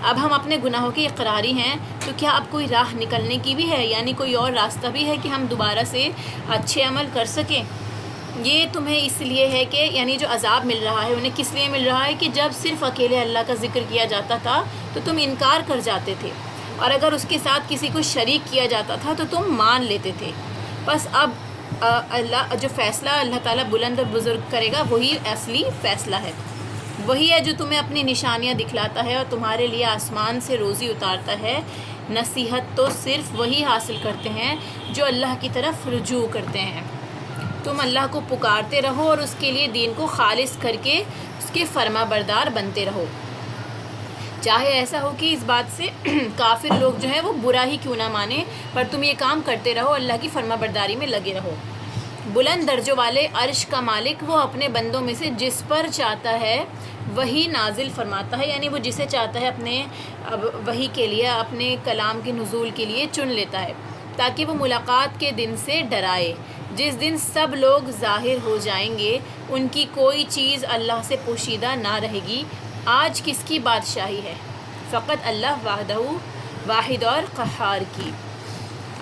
اب ہم اپنے گناہوں کے اقراری ہیں، تو کیا اب کوئی راہ نکلنے کی بھی ہے، یعنی کوئی اور راستہ بھی ہے کہ ہم دوبارہ سے اچھے عمل کر سکیں؟ یہ تمہیں اس لیے ہے کہ یعنی جو عذاب مل رہا ہے انہیں کس لیے مل رہا ہے کہ جب صرف اکیلے اللہ کا ذکر کیا جاتا تھا تو تم انکار کر جاتے تھے، اور اگر اس کے ساتھ کسی کو شریک کیا جاتا تھا تو تم مان لیتے تھے۔ بس اب اللہ جو فیصلہ اللہ تعالیٰ بلند اور بزرگ کرے گا وہی اصلی فیصلہ ہے، وہی ہے جو تمہیں اپنی نشانیاں دکھلاتا ہے اور تمہارے لیے آسمان سے روزی اتارتا ہے۔ نصیحت تو صرف وہی حاصل کرتے ہیں جو اللہ کی طرف رجوع کرتے ہیں۔ تم اللہ کو پکارتے رہو اور اس کے لیے دین کو خالص کر کے اس کے فرما بردار بنتے رہو، چاہے ایسا ہو کہ اس بات سے کافر لوگ جو ہیں وہ برا ہی کیوں نہ مانیں، پر تم یہ کام کرتے رہو، اللہ کی فرما برداری میں لگے رہو۔ بلند درجوں والے عرش کا مالک وہ اپنے بندوں میں سے جس پر چاہتا ہے وہی نازل فرماتا ہے، یعنی وہ جسے چاہتا ہے اپنے وحی کے لیے، اپنے کلام کے نزول کے لیے چن لیتا ہے تاکہ وہ ملاقات کے دن سے ڈرائے جس دن سب لوگ ظاہر ہو جائیں گے، ان کی کوئی چیز اللہ سے پوشیدہ نہ رہے گی۔ آج کس کی بادشاہی ہے؟ فقط اللہ وحدہ واحد اور قہار کی۔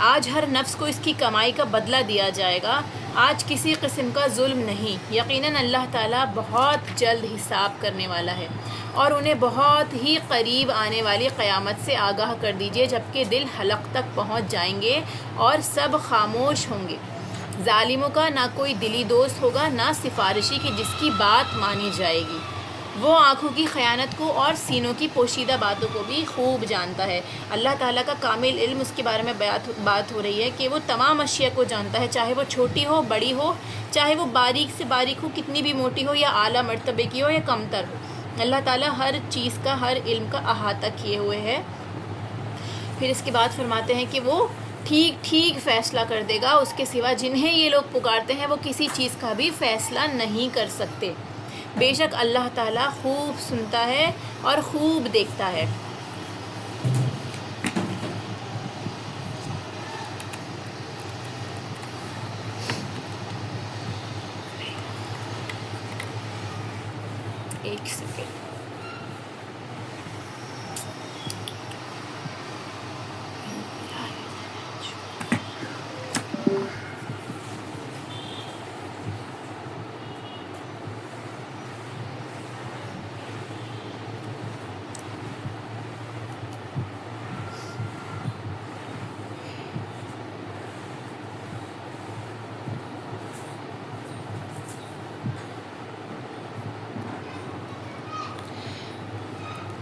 آج ہر نفس کو اس کی کمائی کا بدلہ دیا جائے گا، آج کسی قسم کا ظلم نہیں۔ یقیناً اللہ تعالیٰ بہت جلد حساب کرنے والا ہے، اور انہیں بہت ہی قریب آنے والی قیامت سے آگاہ کر دیجیے جبکہ دل حلق تک پہنچ جائیں گے اور سب خاموش ہوں گے۔ ظالموں کا نہ کوئی دلی دوست ہوگا نہ سفارشی کہ جس کی بات مانی جائے گی۔ وہ آنکھوں کی خیانت کو اور سینوں کی پوشیدہ باتوں کو بھی خوب جانتا ہے۔ اللہ تعالیٰ کا کامل علم، اس کے بارے میں بات ہو رہی ہے کہ وہ تمام اشیاء کو جانتا ہے، چاہے وہ چھوٹی ہو بڑی ہو، چاہے وہ باریک سے باریک ہو، کتنی بھی موٹی ہو یا اعلیٰ مرتبے کی ہو یا کمتر ہو۔ اللہ تعالیٰ ہر چیز کا، ہر علم کا احاطہ کیے ہوئے ہے۔ پھر اس کے بعد فرماتے ہیں کہ وہ ٹھیک ٹھیک فیصلہ کر دے گا، اس کے سوا جنہیں یہ لوگ پکارتے ہیں وہ کسی چیز کا بھی فیصلہ نہیں کر سکتے۔ بے شک اللہ تعالیٰ خوب سنتا ہے اور خوب دیکھتا ہے۔ ایک سیکنڈ،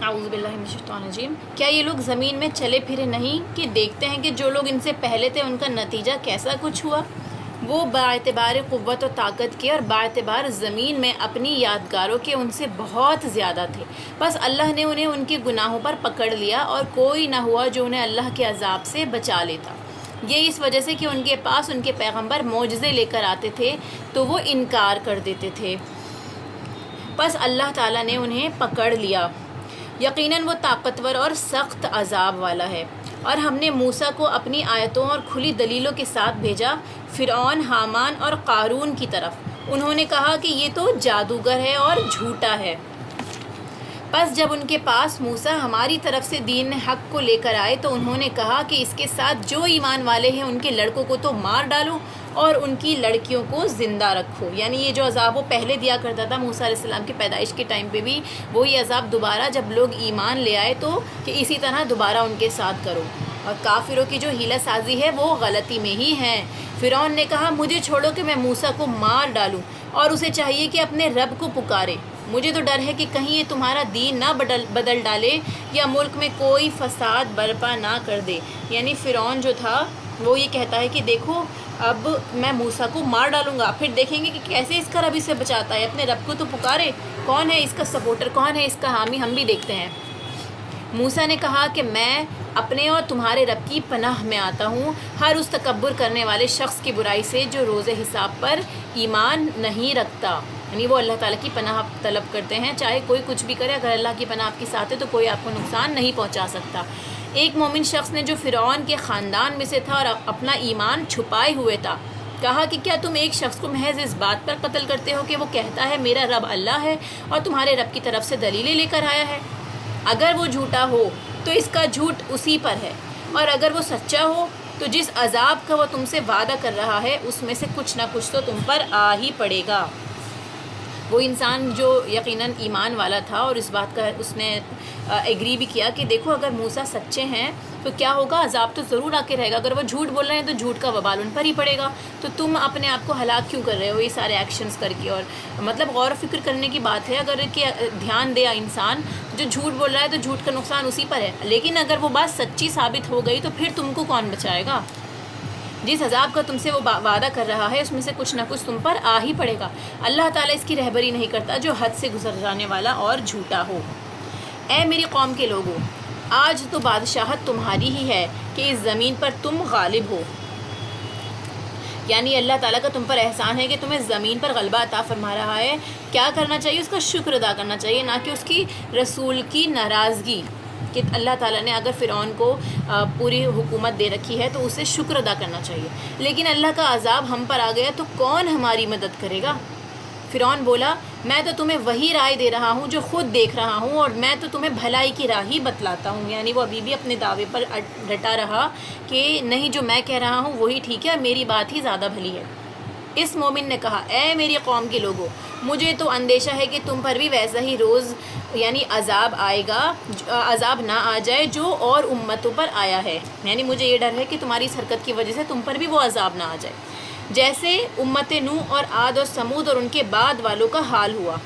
اعوذ باللہ من الشیطان الرجیم۔ کیا یہ لوگ زمین میں چلے پھرے نہیں کہ دیکھتے ہیں کہ جو لوگ ان سے پہلے تھے ان کا نتیجہ کیسا کچھ ہوا؟ وہ باعتبار قوت و طاقت کے اور باعتبار زمین میں اپنی یادگاروں کے ان سے بہت زیادہ تھے، بس اللہ نے انہیں ان کے گناہوں پر پکڑ لیا اور کوئی نہ ہوا جو انہیں اللہ کے عذاب سے بچا لیتا۔ یہ اس وجہ سے کہ ان کے پاس ان کے پیغمبر معجزے لے کر آتے تھے تو وہ انکار کر دیتے تھے، بس اللہ تعالیٰ نے انہیں پکڑ لیا۔ یقیناً وہ طاقتور اور سخت عذاب والا ہے۔ اور ہم نے موسیٰ کو اپنی آیتوں اور کھلی دلیلوں کے ساتھ بھیجا فرعون، حامان اور قارون کی طرف۔ انہوں نے کہا کہ یہ تو جادوگر ہے اور جھوٹا ہے۔ بس جب ان کے پاس موسیٰ ہماری طرف سے دین حق کو لے کر آئے تو انہوں نے کہا کہ اس کے ساتھ جو ایمان والے ہیں ان کے لڑکوں کو تو مار ڈالو اور ان کی لڑکیوں کو زندہ رکھو۔ یعنی یہ جو عذاب وہ پہلے دیا کرتا تھا موسیٰ علیہ السلام کی پیدائش کے ٹائم پہ بھی وہی عذاب دوبارہ جب لوگ ایمان لے آئے تو کہ اسی طرح دوبارہ ان کے ساتھ کرو۔ اور کافروں کی جو حیلہ سازی ہے وہ غلطی میں ہی ہے۔ فرعون نے کہا مجھے چھوڑو کہ میں موسیٰ کو مار ڈالوں، اور اسے چاہیے کہ اپنے رب کو پکارے۔ مجھے تو ڈر ہے کہ کہیں یہ تمہارا دین نہ بدل ڈالے یا ملک میں کوئی فساد برپا نہ کر دے۔ یعنی فرعون جو تھا وہ یہ کہتا ہے کہ دیکھو اب میں موسیٰ کو مار ڈالوں گا، پھر دیکھیں گے کہ کیسے اس کا رب اسے بچاتا ہے، اپنے رب کو تو پکارے، کون ہے اس کا سپورٹر، کون ہے اس کا حامی، ہم بھی دیکھتے ہیں۔ موسیٰ نے کہا کہ میں اپنے اور تمہارے رب کی پناہ میں آتا ہوں ہر اس تکبر کرنے والے شخص کی برائی سے جو روز حساب پر ایمان نہیں رکھتا۔ یعنی وہ اللہ تعالیٰ کی پناہ طلب کرتے ہیں، چاہے کوئی کچھ بھی کرے، اگر اللہ کی پناہ آپ کے ساتھ ہے تو کوئی آپ کو نقصان نہیں پہنچا سکتا۔ ایک مومن شخص نے جو فرعون کے خاندان میں سے تھا اور اپنا ایمان چھپائے ہوئے تھا کہا کہ کیا تم ایک شخص کو محض اس بات پر قتل کرتے ہو کہ وہ کہتا ہے میرا رب اللہ ہے اور تمہارے رب کی طرف سے دلیلیں لے کر آیا ہے؟ اگر وہ جھوٹا ہو تو اس کا جھوٹ اسی پر ہے، اور اگر وہ سچا ہو تو جس عذاب کا وہ تم سے وعدہ کر رہا ہے اس میں سے کچھ نہ کچھ تو تم پر آ ہی پڑے گا۔ وہ انسان جو یقیناً ایمان والا تھا اور اس بات کا اس نے ایگری بھی کیا کہ دیکھو اگر موسیٰ سچے ہیں تو کیا ہوگا، عذاب تو ضرور آ کے رہے گا، اگر وہ جھوٹ بول رہے ہیں تو جھوٹ کا وبال ان پر ہی پڑے گا، تو تم اپنے آپ کو ہلاک کیوں کر رہے ہو یہ سارے ایکشنز کر کے؟ اور مطلب غور و فکر کرنے کی بات ہے، اگر کہ دھیان دے انسان جو جھوٹ بول رہا ہے تو جھوٹ کا نقصان اسی پر ہے، لیکن اگر وہ بات سچی ثابت ہو گئی تو پھر تم کو کون بچائے گا؟ جس عذاب کا تم سے وہ وعدہ کر رہا ہے اس میں سے کچھ نہ کچھ تم پر آ ہی پڑے گا۔ اللہ تعالیٰ اس کی رہبری نہیں کرتا جو حد سے گزر جانے والا اور جھوٹا ہو۔ اے میری قوم کے لوگوں، آج تو بادشاہت تمہاری ہی ہے کہ اس زمین پر تم غالب ہو۔ یعنی اللہ تعالیٰ کا تم پر احسان ہے کہ تمہیں زمین پر غلبہ عطا فرما رہا ہے۔ کیا کرنا چاہیے؟ اس کا شکر ادا کرنا چاہیے، نہ کہ اس کی رسول کی ناراضگی، کہ اللہ تعالیٰ نے اگر فرعون کو پوری حکومت دے رکھی ہے تو اسے شکر ادا کرنا چاہیے، لیکن اللہ کا عذاب ہم پر آ گیا تو کون ہماری مدد کرے گا؟ فرعون بولا میں تو تمہیں وہی رائے دے رہا ہوں جو خود دیکھ رہا ہوں، اور میں تو تمہیں بھلائی کی راہ ہی بتلاتا ہوں۔ یعنی وہ ابھی بھی اپنے دعوے پر ڈٹا رہا کہ نہیں، جو میں کہہ رہا ہوں وہی ٹھیک ہے، میری بات ہی زیادہ بھلی ہے۔ اس مومن نے کہا اے میری قوم کے لوگوں، مجھے تو اندیشہ ہے کہ تم پر بھی ویسا ہی روز یعنی عذاب آئے گا، عذاب نہ آ جائے جو اور امتوں پر آیا ہے۔ یعنی مجھے یہ ڈر ہے کہ تمہاری اس حرکت کی وجہ سے تم پر بھی وہ عذاب نہ آ جائے جیسے امت نوح اور عاد اور سمود اور ان کے بعد والوں کا حال ہوا۔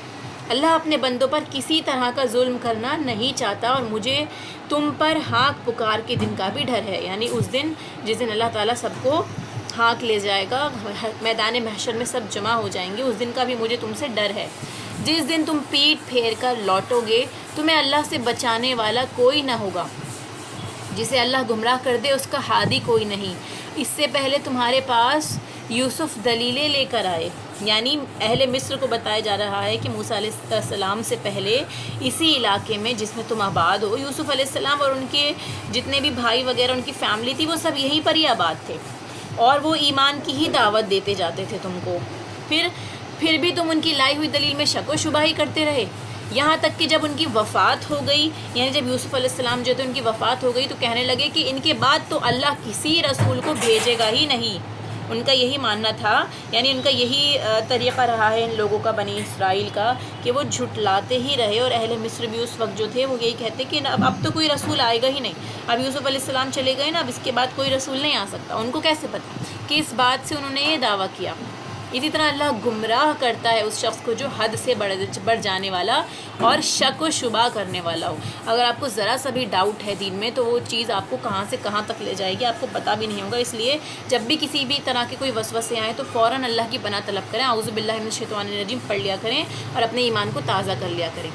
اللہ اپنے بندوں پر کسی طرح کا ظلم کرنا نہیں چاہتا، اور مجھے تم پر ہانک پکار کے دن کا بھی ڈر ہے۔ یعنی اس دن جس دن اللہ تعالیٰ سب کو ہانک لے جائے گا، میدان محشر میں سب جمع ہو جائیں گے، اس دن کا بھی مجھے تم سے ڈر ہے۔ جس دن تم پیٹ پھیر کر لوٹو گے تمہیں اللہ سے بچانے والا کوئی نہ ہوگا، جسے اللہ گمراہ کر دے اس کا ہادی کوئی نہیں۔ اس سے پہلے تمہارے پاس یوسف دلیلیں لے کر آئے، یعنی اہل مصر کو بتایا جا رہا ہے کہ موسیٰ علیہ السلام سے پہلے اسی علاقے میں جس میں تم آباد ہو، یوسف علیہ السلام اور ان کے جتنے بھی بھائی وغیرہ ان کی فیملی تھی وہ سب یہیں پر ہی آباد تھے، اور وہ ایمان کی ہی دعوت دیتے جاتے تھے تم کو۔ پھر بھی تم ان کی لائی ہوئی دلیل میں شک و شبہ ہی کرتے رہے، یہاں تک کہ جب ان کی وفات ہو گئی، یعنی جب یوسف علیہ السلام جو تھے ان کی وفات ہو گئی تو کہنے لگے کہ ان کے بعد تو اللہ کسی رسول کو بھیجے گا ہی نہیں۔ ان کا یہی ماننا تھا، یعنی ان کا یہی طریقہ رہا ہے ان لوگوں کا، بنی اسرائیل کا، کہ وہ جھٹلاتے ہی رہے، اور اہل مصر بھی اس وقت جو تھے وہ یہی کہتے کہ اب تو کوئی رسول آئے گا ہی نہیں، اب یوسف علیہ السلام چلے گئے نا، اب اس کے بعد کوئی رسول نہیں آ سکتا۔ ان کو کیسے پتہ؟ کہ اس بات سے انہوں نے یہ دعویٰ کیا اسی طرح اللہ گمراہ کرتا ہے اس شخص کو جو حد سے بڑھ جانے والا اور شک و شبہ کرنے والا ہو. اگر آپ کو ذرا سا بھی ڈاؤٹ ہے دین میں تو وہ چیز آپ کو کہاں سے کہاں تک لے جائے گی آپ کو پتہ بھی نہیں ہوگا. اس لیے جب بھی کسی بھی طرح کے کوئی وسوسے آئیں تو فوراً اللہ کی پناہ طلب کریں، اعوذ باللہ من الشیطان الرجیم پڑھ لیا کریں اور اپنے ایمان کو تازہ کر لیا کریں.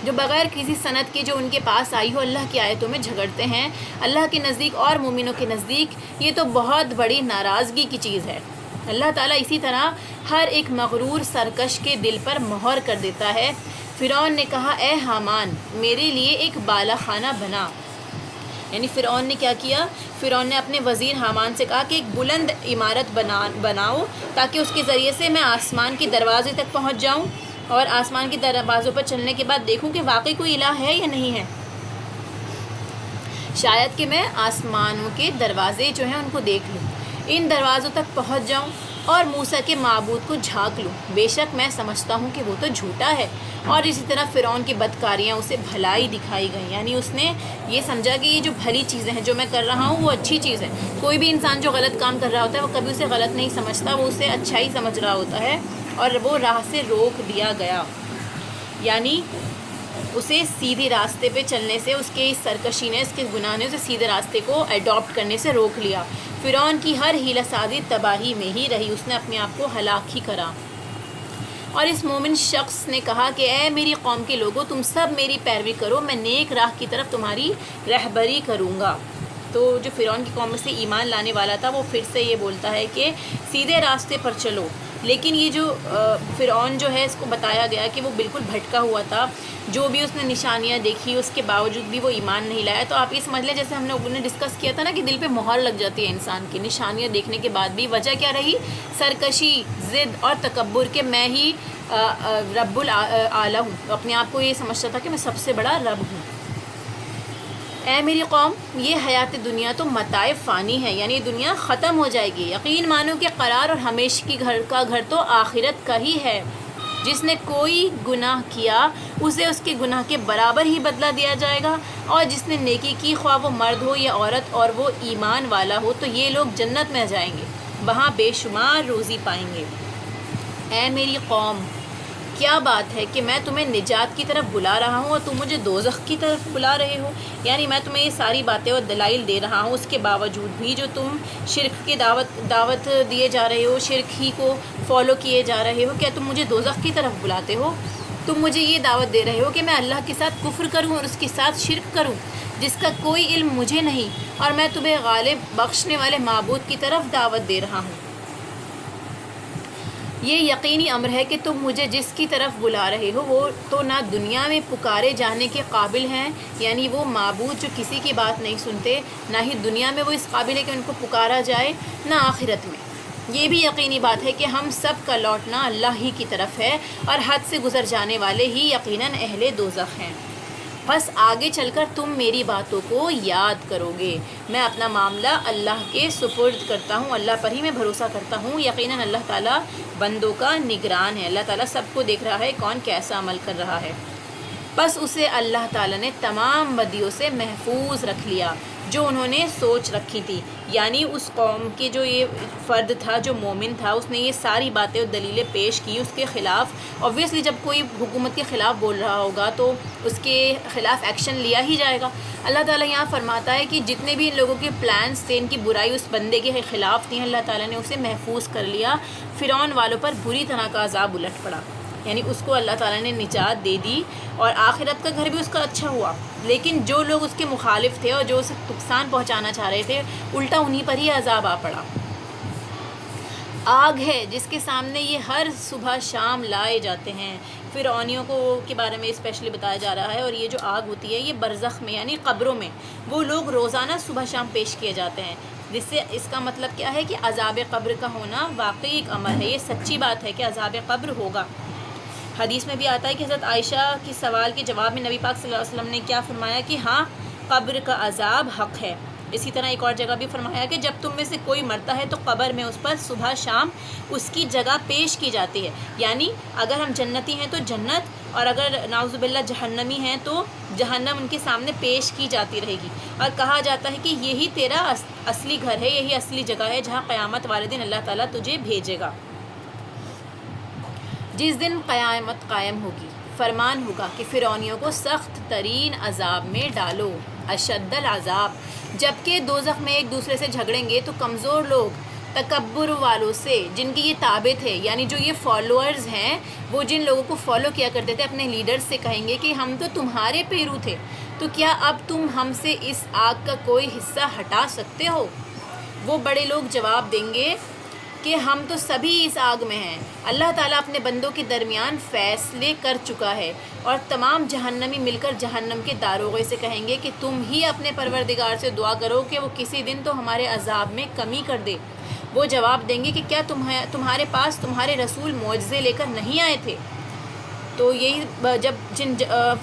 جو بغیر کسی سند کے جو ان کے پاس آئی ہو اللہ کی آیتوں میں جھگڑتے ہیں، اللہ کے نزدیک اور مومنوں کے نزدیک یہ تو بہت بڑی ناراضگی کی چیز ہے. اللہ تعالیٰ اسی طرح ہر ایک مغرور سرکش کے دل پر مہر کر دیتا ہے. فرعون نے کہا اے حامان میرے لیے ایک بالا خانہ بنا. یعنی فرعون نے کیا کیا؟ فرعون نے اپنے وزیر حامان سے کہا کہ ایک بلند عمارت بناؤ تاکہ اس کے ذریعے سے میں آسمان کے دروازے تک پہنچ جاؤں اور آسمان کے دروازوں پر چلنے کے بعد دیکھوں کہ واقعی کوئی الہ ہے یا نہیں ہے. شاید کہ میں آسمانوں کے دروازے جو ہیں ان کو دیکھ لوں، ان دروازوں تک پہنچ جاؤں اور موسیٰ کے معبود کو جھانک لوں. بے شک میں سمجھتا ہوں کہ وہ تو جھوٹا ہے. اور اسی طرح فرعون کی بدکاریاں اسے بھلائی دکھائی گئیں، یعنی اس نے یہ سمجھا کہ یہ جو بھلی چیزیں ہیں جو میں کر رہا ہوں وہ اچھی چیز ہے. کوئی بھی انسان جو غلط کام کر رہا ہوتا ہے وہ کبھی اسے غلط نہیں سمجھتا، وہ اسے اچھا ہی سمجھ رہا ہوتا ہے اور وہ راہ سے روک دیا گیا. یعنی اسے سیدھے راستے پہ چلنے سے، اس کے اس سرکشی نے، اس کے گناہ نے اسے سیدھے راستے کو ایڈاپٹ کرنے سے روک لیا. فرعون کی ہر حیلہ سازی تباہی میں ہی رہی، اس نے اپنے آپ کو ہلاک ہی کرا. اور اس مومن شخص نے کہا کہ اے میری قوم کے لوگوں تم سب میری پیروی کرو، میں نیک راہ کی طرف تمہاری رہبری کروں گا. تو جو فرعون کی قوم میں سے ایمان لانے والا تھا وہ پھر سے یہ بولتا ہے کہ سیدھے راستے پر چلو. لیکن یہ جو فرعون جو ہے اس کو بتایا گیا کہ وہ بالکل بھٹکا ہوا تھا، جو بھی اس نے نشانیاں دیکھی اس کے باوجود بھی وہ ایمان نہیں لایا. تو آپ یہ سمجھ لیں جیسے ہم لوگوں نے ڈسکس کیا تھا نا کہ دل پہ مہر لگ جاتی ہے انسان کی نشانیاں دیکھنے کے بعد بھی. وجہ کیا رہی؟ سرکشی، ضد اور تکبر کہ میں ہی رب الاعلیٰ ہوں. اپنے آپ کو یہ سمجھتا تھا کہ میں سب سے بڑا رب ہوں. اے میری قوم یہ حیات دنیا تو متاع فانی ہے، یعنی دنیا ختم ہو جائے گی. یقین مانو کہ قرار اور ہمیشہ کی گھر تو آخرت کا ہی ہے. جس نے کوئی گناہ کیا اسے اس کے گناہ کے برابر ہی بدلہ دیا جائے گا، اور جس نے نیکی کی خواہ وہ مرد ہو یا عورت اور وہ ایمان والا ہو تو یہ لوگ جنت میں جائیں گے، وہاں بے شمار روزی پائیں گے. اے میری قوم کیا بات ہے کہ میں تمہیں نجات کی طرف بلا رہا ہوں اور تم مجھے دوزخ کی طرف بلا رہے ہو. یعنی میں تمہیں یہ ساری باتیں اور دلائل دے رہا ہوں، اس کے باوجود بھی جو تم شرک کی دعوت دیے جا رہے ہو، شرک ہی کو فالو کیے جا رہے ہو. کیا تم مجھے دوزخ کی طرف بلاتے ہو؟ تم مجھے یہ دعوت دے رہے ہو کہ میں اللہ کے ساتھ کفر کروں اور اس کے ساتھ شرک کروں جس کا کوئی علم مجھے نہیں، اور میں تمہیں غالب بخشنے والے معبود کی طرف دعوت دے رہا ہوں. یہ یقینی امر ہے کہ تم مجھے جس کی طرف بلا رہے ہو وہ تو نہ دنیا میں پکارے جانے کے قابل ہیں، یعنی وہ معبود جو کسی کی بات نہیں سنتے، نہ ہی دنیا میں وہ اس قابل ہے کہ ان کو پکارا جائے، نہ آخرت میں. یہ بھی یقینی بات ہے کہ ہم سب کا لوٹنا اللہ ہی کی طرف ہے اور حد سے گزر جانے والے ہی یقیناً اہل دوزخ ہیں. بس آگے چل کر تم میری باتوں کو یاد کرو گے. میں اپنا معاملہ اللہ کے سپرد کرتا ہوں، اللہ پر ہی میں بھروسہ کرتا ہوں. یقیناً اللہ تعالیٰ بندوں کا نگران ہے، اللہ تعالیٰ سب کو دیکھ رہا ہے کون کیسا عمل کر رہا ہے. بس اسے اللہ تعالیٰ نے تمام بدیوں سے محفوظ رکھ لیا جو انہوں نے سوچ رکھی تھی. یعنی اس قوم کے جو یہ فرد تھا جو مومن تھا اس نے یہ ساری باتیں اور دلیلیں پیش کی اس کے خلاف. اوبویسلی جب کوئی حکومت کے خلاف بول رہا ہوگا تو اس کے خلاف ایکشن لیا ہی جائے گا. اللہ تعالیٰ یہاں فرماتا ہے کہ جتنے بھی ان لوگوں کے پلانس تھے، ان کی برائی اس بندے کے خلاف تھی، اللہ تعالیٰ نے اسے محفوظ کر لیا. فرعون والوں پر بری طرح کا عذاب الٹ پڑا، یعنی اس کو اللہ تعالیٰ نے نجات دے دی اور آخرت کا گھر بھی اس کا اچھا ہوا. لیکن جو لوگ اس کے مخالف تھے اور جو اسے نقصان پہنچانا چاہ رہے تھے الٹا انہی پر ہی عذاب آ پڑا. آگ ہے جس کے سامنے یہ ہر صبح شام لائے جاتے ہیں. فرعونیوں کو کے بارے میں اسپیشلی بتایا جا رہا ہے. اور یہ جو آگ ہوتی ہے یہ برزخ میں یعنی قبروں میں وہ لوگ روزانہ صبح شام پیش کیے جاتے ہیں، جس سے اس کا مطلب کیا ہے کہ عذاب قبر کا ہونا واقعی ایک امر ہے. یہ سچی بات ہے کہ عذاب قبر ہوگا. حدیث میں بھی آتا ہے کہ حضرت عائشہ کے سوال کے جواب میں نبی پاک صلی اللہ علیہ وسلم نے کیا فرمایا کہ ہاں قبر کا عذاب حق ہے. اسی طرح ایک اور جگہ بھی فرمایا کہ جب تم میں سے کوئی مرتا ہے تو قبر میں اس پر صبح شام اس کی جگہ پیش کی جاتی ہے. یعنی اگر ہم جنتی ہیں تو جنت، اور اگر نعوذ باللہ جہنمی ہیں تو جہنم ان کے سامنے پیش کی جاتی رہے گی. اور کہا جاتا ہے کہ یہی تیرا اصلی گھر ہے، یہی اصلی جگہ ہے جہاں قیامت والے دن اللہ تعالیٰ تجھے بھیجے گا. جس دن قیامت قائم ہوگی فرمان ہوگا کہ فرعونیوں کو سخت ترین عذاب میں ڈالو، اشد العذاب، جبکہ دوزخ میں ایک دوسرے سے جھگڑیں گے تو کمزور لوگ تکبر والوں سے، جن کی یہ تابع تھے، یعنی جو یہ فالوورز ہیں، وہ جن لوگوں کو فالو کیا کرتے تھے اپنے لیڈر سے کہیں گے کہ ہم تو تمہارے پیرو تھے، تو کیا اب تم ہم سے اس آگ کا کوئی حصہ ہٹا سکتے ہو؟ وہ بڑے لوگ جواب دیں گے کہ ہم تو سبھی اس آگ میں ہیں۔ اللہ تعالیٰ اپنے بندوں کے درمیان فیصلے کر چکا ہے، اور تمام جہنمی مل کر جہنم کے داروغے سے کہیں گے کہ تم ہی اپنے پروردگار سے دعا کرو کہ وہ کسی دن تو ہمارے عذاب میں کمی کر دے۔ وہ جواب دیں گے کہ کیا تمہارے پاس تمہارے رسول معجزے لے کر نہیں آئے تھے؟ تو یہی جب جن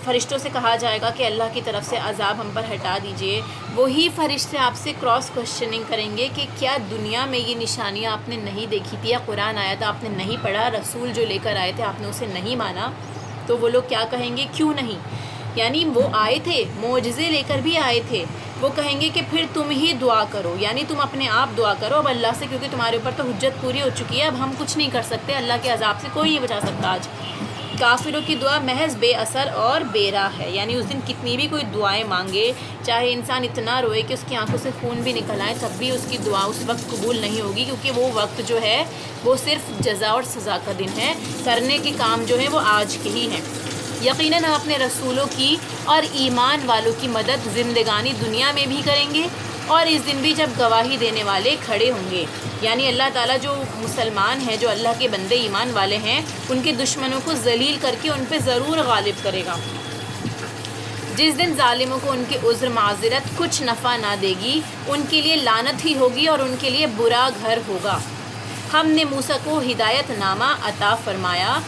فرشتوں سے کہا جائے گا کہ اللہ کی طرف سے عذاب ہم پر ہٹا دیجئے، وہی فرشتے آپ سے کراس کوشچننگ کریں گے کہ کیا دنیا میں یہ نشانیاں آپ نے نہیں دیکھی تھی، یا قرآن آیا تھا آپ نے نہیں پڑھا، رسول جو لے کر آئے تھے آپ نے اسے نہیں مانا؟ تو وہ لوگ کیا کہیں گے؟ کیوں نہیں؟ یعنی وہ آئے تھے، معجزے لے کر بھی آئے تھے۔ وہ کہیں گے کہ پھر تم ہی دعا کرو، یعنی تم اپنے آپ دعا کرو اب اللہ سے، کیونکہ تمہارے اوپر تو حجت پوری ہو چکی ہے، اب ہم کچھ نہیں کر سکتے، اللہ کے عذاب سے کوئی نہیں بچا سکتا آج۔ کافروں کی دعا محض بے اثر اور بے راہ ہے، یعنی اس دن کتنی بھی کوئی دعائیں مانگے، چاہے انسان اتنا روئے کہ اس کی آنکھوں سے خون بھی نکل آئے، تب بھی اس کی دعا اس وقت قبول نہیں ہوگی، کیونکہ وہ وقت جو ہے وہ صرف جزا اور سزا کا دن ہے، کرنے کے کام جو ہیں وہ آج کے ہی ہیں۔ یقیناً ہم اپنے رسولوں کی اور ایمان والوں کی مدد زندگانی دنیا میں بھی کریں گے، اور اس دن بھی جب گواہی دینے والے کھڑے ہوں گے، یعنی اللہ تعالیٰ جو مسلمان ہیں، جو اللہ کے بندے ایمان والے ہیں، ان کے دشمنوں کو ذلیل کر کے ان پہ ضرور غالب کرے گا۔ جس دن ظالموں کو ان کے عذر معذرت کچھ نفع نہ دے گی، ان کے لیے لعنت ہی ہوگی اور ان کے لیے برا گھر ہوگا۔ ہم نے موسیٰ کو ہدایت نامہ عطا فرمایا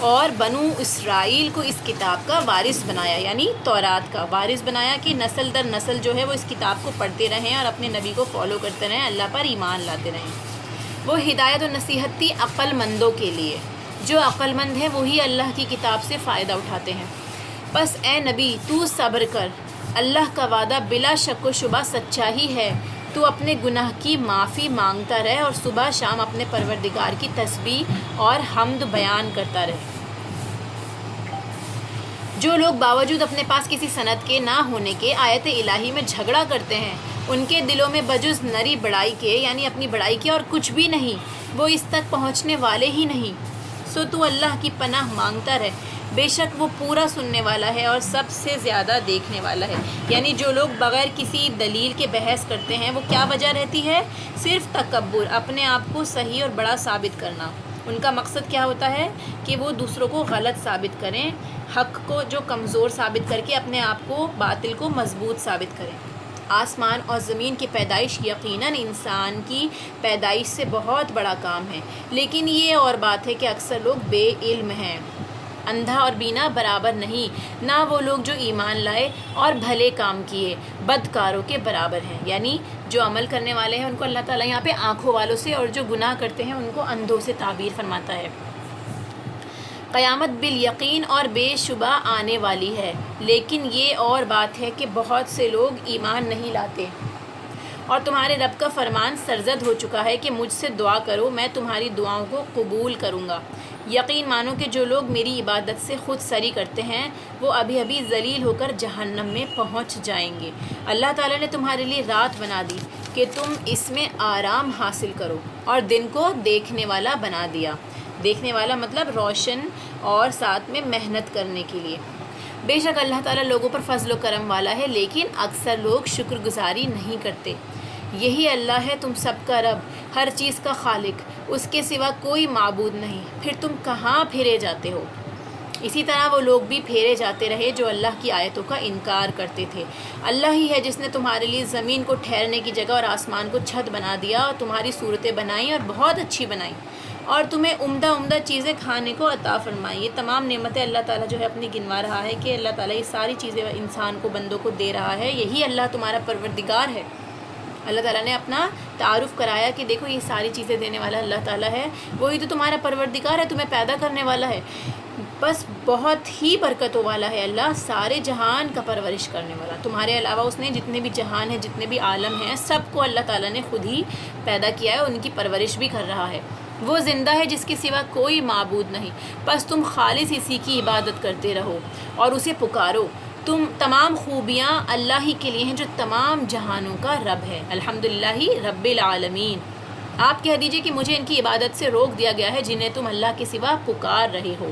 اور بنو اسرائیل کو اس کتاب کا وارث بنایا، یعنی تورات کا وارث بنایا، کہ نسل در نسل جو ہے وہ اس کتاب کو پڑھتے رہیں اور اپنے نبی کو فالو کرتے رہیں، اللہ پر ایمان لاتے رہیں۔ وہ ہدایت و نصیحت تھی عقل مندوں کے لیے، جو عقل مند ہیں وہی اللہ کی کتاب سے فائدہ اٹھاتے ہیں۔ بس اے نبی تو صبر کر، اللہ کا وعدہ بلا شک و شبہ سچا ہی ہے، تو اپنے گناہ کی معافی مانگتا رہے اور صبح شام اپنے پروردگار کی تسبیح اور حمد بیان کرتا رہے۔ جو لوگ باوجود اپنے پاس کسی سند کے نہ ہونے کے آیت الہی میں جھگڑا کرتے ہیں، ان کے دلوں میں بجز نری بڑائی کے، یعنی اپنی بڑائی کے اور کچھ بھی نہیں، وہ اس تک پہنچنے والے ہی نہیں۔ سو تو اللہ کی پناہ مانگتا رہے، بے شک وہ پورا سننے والا ہے اور سب سے زیادہ دیکھنے والا ہے۔ یعنی جو لوگ بغیر کسی دلیل کے بحث کرتے ہیں، وہ کیا وجہ رہتی ہے؟ صرف تکبر، اپنے آپ کو صحیح اور بڑا ثابت کرنا۔ ان کا مقصد کیا ہوتا ہے کہ وہ دوسروں کو غلط ثابت کریں، حق کو جو کمزور ثابت کر کے اپنے آپ کو باطل کو مضبوط ثابت کریں۔ آسمان اور زمین کی پیدائش یقیناً انسان کی پیدائش سے بہت بڑا کام ہے، لیکن یہ اور بات ہے کہ اکثر لوگ بے علم ہیں۔ اندھا اور بینا برابر نہیں، نہ وہ لوگ جو ایمان لائے اور بھلے کام کیے بدکاروں کے برابر ہیں، یعنی جو عمل کرنے والے ہیں ان کو اللہ تعالیٰ یہاں پہ آنکھوں والوں سے، اور جو گناہ کرتے ہیں ان کو اندھوں سے تعبیر فرماتا ہے۔ قیامت بالیقین اور بے شبہ آنے والی ہے، لیکن یہ اور بات ہے کہ بہت سے لوگ ایمان نہیں لاتے، اور تمہارے رب کا فرمان سرزد ہو چکا ہے کہ مجھ سے دعا کرو، میں تمہاری دعاؤں کو قبول کروں گا۔ یقین مانو کہ جو لوگ میری عبادت سے خود سری کرتے ہیں، وہ ابھی ابھی ذلیل ہو کر جہنم میں پہنچ جائیں گے۔ اللہ تعالیٰ نے تمہارے لیے رات بنا دی کہ تم اس میں آرام حاصل کرو، اور دن کو دیکھنے والا بنا دیا۔ دیکھنے والا مطلب روشن اور ساتھ میں محنت کرنے کے لیے۔ بے شک اللہ تعالیٰ لوگوں پر فضل و کرم والا ہے، لیکن اکثر لوگ شکر گزاری نہیں کرتے۔ یہی اللہ ہے تم سب کا رب، ہر چیز کا خالق، اس کے سوا کوئی معبود نہیں، پھر تم کہاں پھرے جاتے ہو؟ اسی طرح وہ لوگ بھی پھیرے جاتے رہے جو اللہ کی آیتوں کا انکار کرتے تھے۔ اللہ ہی ہے جس نے تمہارے لیے زمین کو ٹھہرنے کی جگہ اور آسمان کو چھت بنا دیا، اور تمہاری صورتیں بنائیں اور بہت اچھی بنائیں، اور تمہیں عمدہ چیزیں کھانے کو عطا فرمائی۔ یہ تمام نعمتیں اللہ تعالیٰ جو ہے اپنی گنوا رہا ہے کہ اللہ تعالیٰ یہ ساری چیزیں انسان کو، بندوں کو دے رہا ہے۔ یہی اللہ تمہارا پروردگار ہے۔ اللہ تعالیٰ نے اپنا تعارف کرایا کہ دیکھو یہ ساری چیزیں دینے والا اللہ تعالیٰ ہے، وہی تو تمہارا پروردگار ہے، تمہیں پیدا کرنے والا ہے، بس بہت ہی برکتوں والا ہے اللہ، سارے جہان کا پرورش کرنے والا۔ تمہارے علاوہ اس نے جتنے بھی جہان ہیں، جتنے بھی عالم ہیں، سب کو اللہ تعالیٰ نے خود ہی پیدا کیا ہے، ان کی پرورش بھی کر رہا ہے۔ وہ زندہ ہے جس کے سوا کوئی معبود نہیں، بس تم خالص اسی کی عبادت کرتے رہو اور اسے پکارو۔ تمام خوبیاں اللہ ہی کے لیے ہیں جو تمام جہانوں کا رب ہے۔ الحمدللہ رب العالمین۔ آپ کہہ دیجئے کہ مجھے ان کی عبادت سے روک دیا گیا ہے جنہیں تم اللہ کے سوا پکار رہے ہو،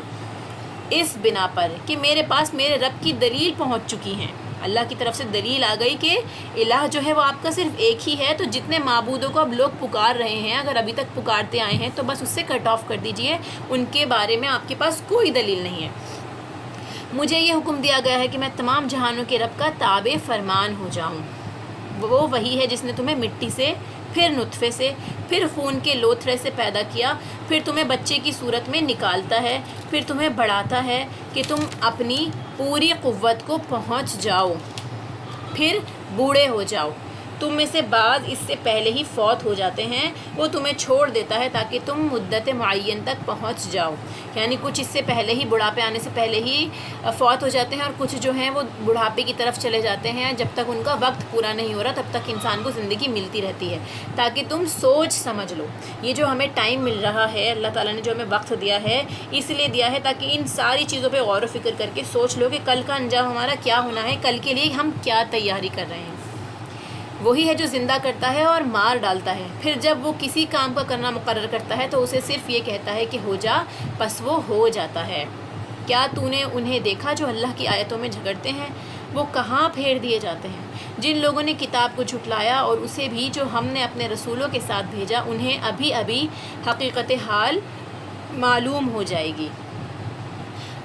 اس بنا پر کہ میرے پاس میرے رب کی دلیل پہنچ چکی ہیں۔ اللہ کی طرف سے دلیل آ گئی کہ الہ جو ہے وہ آپ کا صرف ایک ہی ہے، تو جتنے معبودوں کو اب لوگ پکار رہے ہیں، اگر ابھی تک پکارتے آئے ہیں تو بس اس سے کٹ آف کر دیجئے، ان کے بارے میں آپ کے پاس کوئی دلیل نہیں ہے۔ مجھے یہ حکم دیا گیا ہے کہ میں تمام جہانوں کے رب کا تابع فرمان ہو جاؤں۔ وہ وہی ہے جس نے تمہیں مٹی سے، پھر نطفے سے، پھر خون کے لوتھڑے سے پیدا کیا، پھر تمہیں بچے کی صورت میں نکالتا ہے، پھر تمہیں بڑھاتا ہے کہ تم اپنی پوری قوت کو پہنچ جاؤ، پھر بوڑھے ہو جاؤ۔ تم میں سے بعض اس سے پہلے ہی فوت ہو جاتے ہیں، وہ تمہیں چھوڑ دیتا ہے تاکہ تم مدت معین تک پہنچ جاؤ، یعنی کچھ اس سے پہلے ہی بڑھاپے آنے سے پہلے ہی فوت ہو جاتے ہیں، اور کچھ جو ہیں وہ بڑھاپے کی طرف چلے جاتے ہیں، جب تک ان کا وقت پورا نہیں ہو رہا تب تک انسان کو زندگی ملتی رہتی ہے، تاکہ تم سوچ سمجھ لو۔ یہ جو ہمیں ٹائم مل رہا ہے، اللہ تعالیٰ نے جو ہمیں وقت دیا ہے، اس لیے دیا ہے تاکہ ان ساری چیزوں پہ غور و فکر کر کے سوچ لو کہ کل کا انجام ہمارا کیا ہونا ہے، کل کے لیے ہم کیا تیاری کر رہے ہیں۔ وہی ہے جو زندہ کرتا ہے اور مار ڈالتا ہے، پھر جب وہ کسی کام کا کرنا مقرر کرتا ہے تو اسے صرف یہ کہتا ہے کہ ہو جا، پس وہ ہو جاتا ہے۔ کیا تو نے انہیں دیکھا جو اللہ کی آیتوں میں جھگڑتے ہیں؟ وہ کہاں پھیر دیے جاتے ہیں۔ جن لوگوں نے کتاب کو جھٹلایا اور اسے بھی جو ہم نے اپنے رسولوں کے ساتھ بھیجا، انہیں ابھی ابھی حقیقت حال معلوم ہو جائے گی،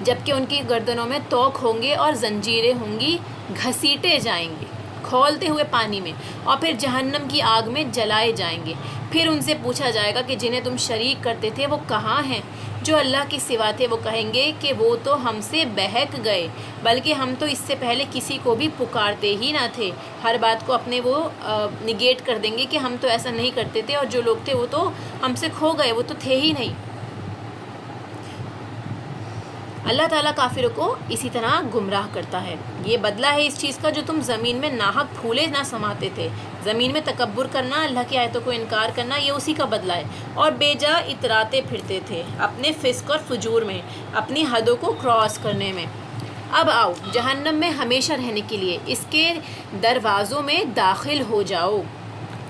جبکہ ان کی گردنوں میں توق ہوں گے اور زنجیریں ہوں گی، گھسیٹے جائیں گے کھولتے ہوئے پانی میں، اور پھر جہنم کی آگ میں جلائے جائیں گے۔ پھر ان سے پوچھا جائے گا کہ جنہیں تم شریک کرتے تھے وہ کہاں ہیں؟ جو اللہ کے سوا تھے وہ کہیں گے کہ وہ تو ہم سے بہک گئے، بلکہ ہم تو اس سے پہلے کسی کو بھی پکارتے ہی نہ تھے۔ ہر بات کو اپنے وہ نگیٹ کر دیں گے کہ ہم تو ایسا نہیں کرتے تھے، اور جو لوگ تھے وہ تو ہم سے کھو گئے، وہ تو تھے ہی نہیں۔ اللہ تعالیٰ کافروں کو اسی طرح گمراہ کرتا ہے۔ یہ بدلہ ہے اس چیز کا جو تم زمین میں ناحق پھولے نہ سماتے تھے۔ زمین میں تکبر کرنا، اللہ کی آیتوں کو انکار کرنا، یہ اسی کا بدلہ ہے، اور بے جا اتراتے پھرتے تھے اپنے فسق اور فجور میں، اپنی حدوں کو کراس کرنے میں۔ اب آؤ جہنم میں ہمیشہ رہنے کے لیے اس کے دروازوں میں داخل ہو جاؤ۔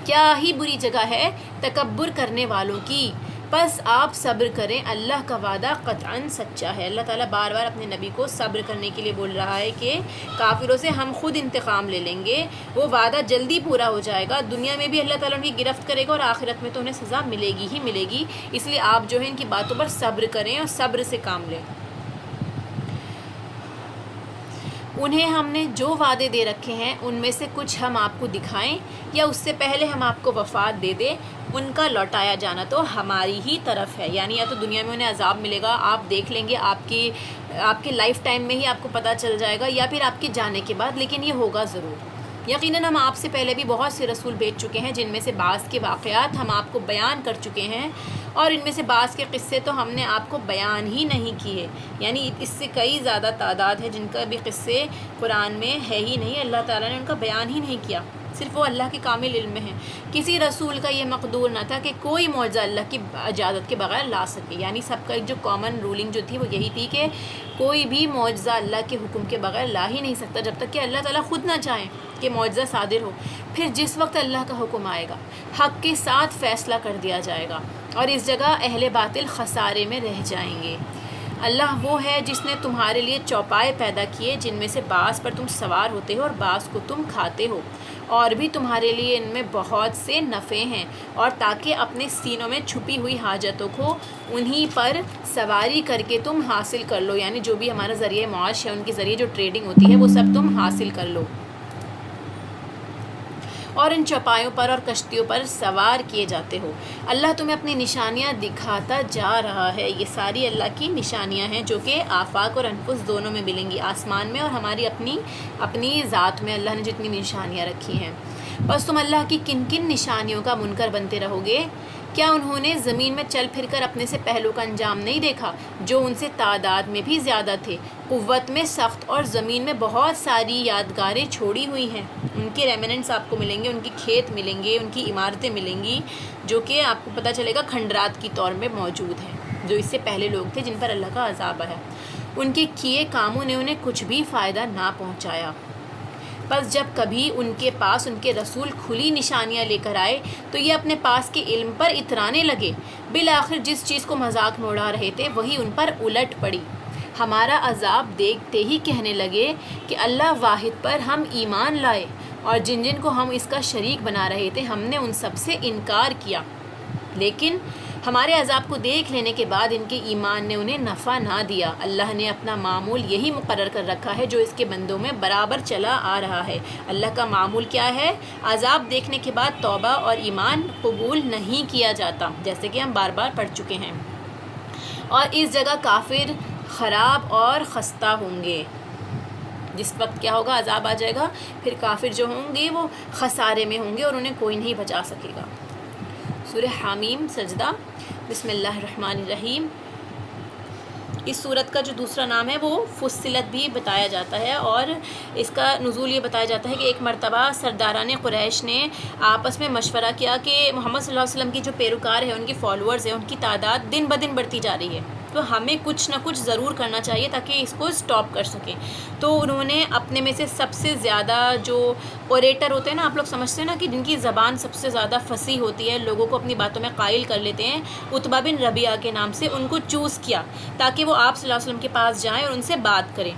کیا ہی بری جگہ ہے تکبر کرنے والوں کی، بس آپ صبر کریں، اللہ کا وعدہ قطعاً سچا ہے۔ اللہ تعالیٰ بار بار اپنے نبی کو صبر کرنے کے لیے بول رہا ہے کہ کافروں سے ہم خود انتقام لے لیں گے، وہ وعدہ جلدی پورا ہو جائے گا، دنیا میں بھی اللہ تعالیٰ ان کی گرفت کرے گا اور آخرت میں تو انہیں سزا ملے گی ہی ملے گی۔ اس لیے آپ جو ہے ان کی باتوں پر صبر کریں اور صبر سے کام لیں۔ انہیں ہم نے جو وعدے دے رکھے ہیں ان میں سے کچھ ہم آپ کو دکھائیں، یا اس سے پہلے ہم آپ کو وفات دے دیں، ان کا لوٹایا جانا تو ہماری ہی طرف ہے، یعنی یا تو دنیا میں انہیں عذاب ملے گا، آپ دیکھ لیں گے، آپ کے لائف ٹائم میں ہی آپ کو پتہ چل جائے گا، یا پھر آپ کے جانے کے بعد، لیکن یہ ہوگا ضرور۔ یقیناً ہم آپ سے پہلے بھی بہت سے رسول بھیج چکے ہیں، جن میں سے بعض کے واقعات ہم آپ کو بیان کر چکے ہیں، اور ان میں سے بعض کے قصے تو ہم نے آپ کو بیان ہی نہیں کیے، یعنی اس سے کئی زیادہ تعداد ہے جن کا بھی قصے قرآن میں ہے ہی نہیں، اللہ تعالیٰ نے ان کا بیان ہی نہیں کیا، صرف وہ اللہ کے کامل علم میں ہے۔ کسی رسول کا یہ مقدور نہ تھا کہ کوئی معجزہ اللہ کی اجازت کے بغیر لا سکے، یعنی سب کا ایک جو کامن رولنگ جو تھی وہ یہی تھی کہ کوئی بھی معجزہ اللہ کے حکم کے بغیر لا ہی نہیں سکتا جب تک کہ اللہ تعالیٰ خود نہ چاہیں کہ معجزہ صادر ہو۔ پھر جس وقت اللہ کا حکم آئے گا، حق کے ساتھ فیصلہ کر دیا جائے گا، اور اس جگہ اہل باطل خسارے میں رہ جائیں گے۔ اللہ وہ ہے جس نے تمہارے لیے چوپائے پیدا کیے، جن میں سے بعض پر تم سوار ہوتے ہو اور بعض کو تم کھاتے ہو، اور بھی تمہارے لیے ان میں بہت سے نفع ہیں، اور تاکہ اپنے سینوں میں چھپی ہوئی حاجتوں کو انہی پر سواری کر کے تم حاصل کر لو، یعنی جو بھی ہمارا ذریعہ معاش ہے، ان کے ذریعے جو ٹریڈنگ ہوتی ہے وہ سب تم حاصل کر لو، اور ان چوپایوں پر اور کشتیوں پر سوار کیے جاتے ہو۔ اللہ تمہیں اپنی نشانیاں دکھاتا جا رہا ہے، یہ ساری اللہ کی نشانیاں ہیں جو کہ آفاق اور انفس دونوں میں ملیں گی، آسمان میں اور ہماری اپنی ذات میں اللہ نے جتنی نشانیاں رکھی ہیں۔ بس تم اللہ کی کن کن نشانیوں کا منکر بنتے رہو گے؟ کیا انہوں نے زمین میں چل پھر کر اپنے سے پہلو کا انجام نہیں دیکھا جو ان سے تعداد میں بھی زیادہ تھے، قوت میں سخت، اور زمین میں بہت ساری یادگاریں چھوڑی ہوئی ہیں؟ ان کے ریمننٹس آپ کو ملیں گے، ان کے کھیت ملیں گے، ان کی عمارتیں ملیں گی، جو کہ آپ کو پتہ چلے گا کھنڈرات کی طور میں موجود ہیں، جو اس سے پہلے لوگ تھے جن پر اللہ کا عذاب ہے۔ ان کے کیے کاموں نے انہیں کچھ بھی فائدہ نہ پہنچایا۔ بس جب کبھی ان کے پاس ان کے رسول کھلی نشانیاں لے کر آئے تو یہ اپنے پاس کے علم پر اترانے لگے، بالآخر جس چیز کو مذاق میں اڑا رہے تھے وہی ان پر الٹ پڑی۔ ہمارا عذاب دیکھتے ہی کہنے لگے کہ اللہ واحد پر ہم ایمان لائے، اور جن جن کو ہم اس کا شریک بنا رہے تھے ہم نے ان سب سے انکار کیا، لیکن ہمارے عذاب کو دیکھ لینے کے بعد ان کے ایمان نے انہیں نفع نہ دیا۔ اللہ نے اپنا معمول یہی مقرر کر رکھا ہے جو اس کے بندوں میں برابر چلا آ رہا ہے۔ اللہ کا معمول کیا ہے؟ عذاب دیکھنے کے بعد توبہ اور ایمان قبول نہیں کیا جاتا، جیسے کہ ہم بار بار پڑھ چکے ہیں، اور اس جگہ کافر خراب اور خستہ ہوں گے۔ جس وقت کیا ہوگا؟ عذاب آ جائے گا، پھر کافر جو ہوں گے وہ خسارے میں ہوں گے اور انہیں کوئی نہیں بچا سکے گا۔ سورہ حامیم سجدہ۔ بسم اللہ الرحمن الرحیم۔ اس سورت کا جو دوسرا نام ہے وہ فصلت بھی بتایا جاتا ہے، اور اس کا نزول یہ بتایا جاتا ہے کہ ایک مرتبہ سرداران قریش نے آپس میں مشورہ کیا کہ محمد صلی اللہ علیہ وسلم کی جو پیروکار ہیں، ان کی فالوورز ہیں، ان کی تعداد دن بدن بڑھتی جا رہی ہے، تو ہمیں کچھ نہ کچھ ضرور کرنا چاہیے تاکہ اس کو سٹاپ کر سکیں۔ تو انہوں نے اپنے میں سے سب سے زیادہ جو اوریٹر ہوتے ہیں نا، آپ لوگ سمجھتے ہیں نا کہ جن کی زبان سب سے زیادہ فصیح ہوتی ہے، لوگوں کو اپنی باتوں میں قائل کر لیتے ہیں، عتبہ بن ربیعہ کے نام سے ان کو چوز کیا تاکہ وہ آپ صلی اللہ علیہ وسلم کے پاس جائیں اور ان سے بات کریں۔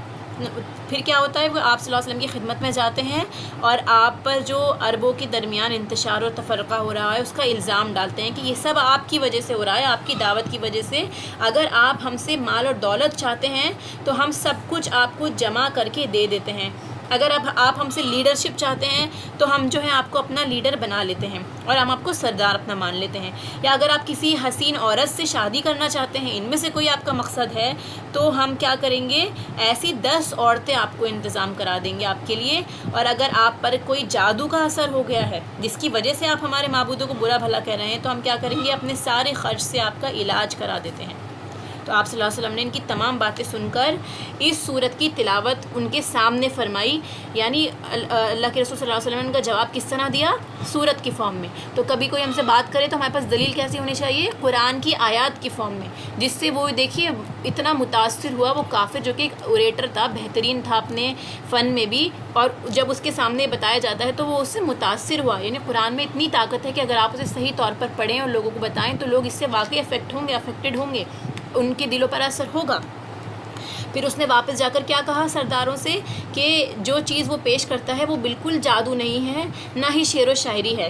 پھر کیا ہوتا ہے؟ وہ آپ صلی اللہ علیہ وسلم کی خدمت میں جاتے ہیں اور آپ پر جو عربوں کے درمیان انتشار و تفرقہ ہو رہا ہے اس کا الزام ڈالتے ہیں کہ یہ سب آپ کی وجہ سے ہو رہا ہے، آپ کی دعوت کی وجہ سے۔ اگر آپ ہم سے مال اور دولت چاہتے ہیں تو ہم سب کچھ آپ کو جمع کر کے دے دیتے ہیں، اگر اب آپ ہم سے لیڈرشپ چاہتے ہیں تو ہم جو ہے آپ کو اپنا لیڈر بنا لیتے ہیں اور ہم آپ کو سردار اپنا مان لیتے ہیں، یا اگر آپ کسی حسین عورت سے شادی کرنا چاہتے ہیں، ان میں سے کوئی آپ کا مقصد ہے، تو ہم کیا کریں گے؟ ایسی 10 عورتیں آپ کو انتظام کرا دیں گے آپ کے لیے، اور اگر آپ پر کوئی جادو کا اثر ہو گیا ہے جس کی وجہ سے آپ ہمارے معبودوں کو برا بھلا کہہ رہے ہیں، تو ہم کیا کریں گے؟ اپنے سارے خرچ سے آپ کا علاج کرا دیتے ہیں۔ تو آپ صلی اللہ علیہ وسلم نے ان کی تمام باتیں سن کر اس صورت کی تلاوت ان کے سامنے فرمائی، یعنی اللہ کے رسول صلی اللہ علیہ وسلم نے ان کا جواب کس طرح دیا؟ صورت کی فارم میں۔ تو کبھی کوئی ہم سے بات کرے تو ہمارے پاس دلیل کیسی ہونی چاہیے؟ قرآن کی آیات کی فارم میں، جس سے وہ دیکھیے اتنا متاثر ہوا وہ کافر، جو کہ ایک اوریٹر تھا، بہترین تھا اپنے فن میں بھی، اور جب اس کے سامنے بتایا جاتا ہے تو وہ اس سے متاثر ہوا۔ یعنی قرآن میں اتنی طاقت ہے کہ اگر آپ اسے صحیح طور پر پڑھیں اور لوگوں کو بتائیں تو لوگ اس سے واقعی افیکٹڈ ہوں گے، ان کے دلوں پر اثر ہوگا۔ پھر اس نے واپس جا کر کیا کہا سرداروں سے کہ جو چیز وہ پیش کرتا ہے وہ بالکل جادو نہیں ہے، نہ ہی شعر و شاعری ہے۔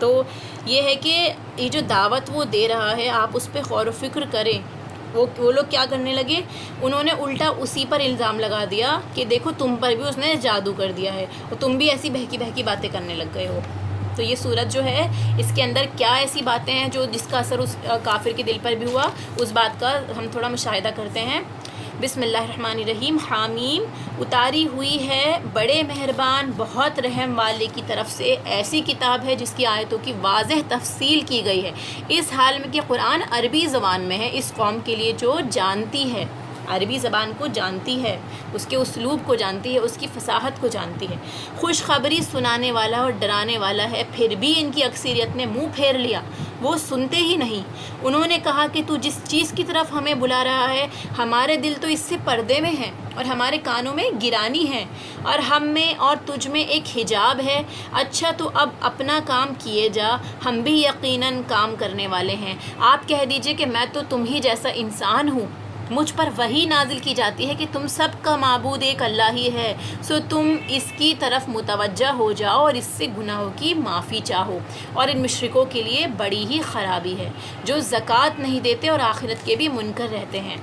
تو یہ ہے کہ یہ جو دعوت وہ دے رہا ہے آپ اس پہ غور و فکر کریں۔ وہ لوگ کیا کرنے لگے؟ انہوں نے الٹا اسی پر الزام لگا دیا کہ دیکھو تم پر بھی اس نے جادو کر دیا ہے اور تم بھی ایسی بہکی بہکی باتیں کرنے لگ گئے ہو۔ تو یہ صورت جو ہے اس کے اندر کیا ایسی باتیں ہیں جو جس کا اثر اس کافر کے دل پر بھی ہوا، اس بات کا ہم تھوڑا مشاہدہ کرتے ہیں۔ بسم اللہ الرحمن الرحیم۔ حامیم، اتاری ہوئی ہے بڑے مہربان بہت رحم والے کی طرف سے، ایسی کتاب ہے جس کی آیتوں کی واضح تفصیل کی گئی ہے، اس حال میں کہ قرآن عربی زبان میں ہے، اس قوم کے لیے جو جانتی ہے، عربی زبان کو جانتی ہے، اس کے اسلوب کو جانتی ہے، اس کی فصاحت کو جانتی ہے، خوشخبری سنانے والا اور ڈرانے والا ہے۔ پھر بھی ان کی اکثریت نے منہ پھیر لیا، وہ سنتے ہی نہیں۔ انہوں نے کہا کہ تو جس چیز کی طرف ہمیں بلا رہا ہے ہمارے دل تو اس سے پردے میں ہیں اور ہمارے کانوں میں گرانی ہے، اور ہم میں اور تجھ میں ایک حجاب ہے۔ اچھا تو اب اپنا کام کیے جا، ہم بھی یقیناً کام کرنے والے ہیں۔ آپ کہہ دیجئے کہ میں تو تم ہی جیسا انسان ہوں، مجھ پر وحی نازل کی جاتی ہے کہ تم سب کا معبود ایک اللہ ہی ہے، سو تم اس کی طرف متوجہ ہو جاؤ اور اس سے گناہوں کی معافی چاہو، اور ان مشرکوں کے لیے بڑی ہی خرابی ہے جو زکوٰۃ نہیں دیتے اور آخرت کے بھی منکر رہتے ہیں۔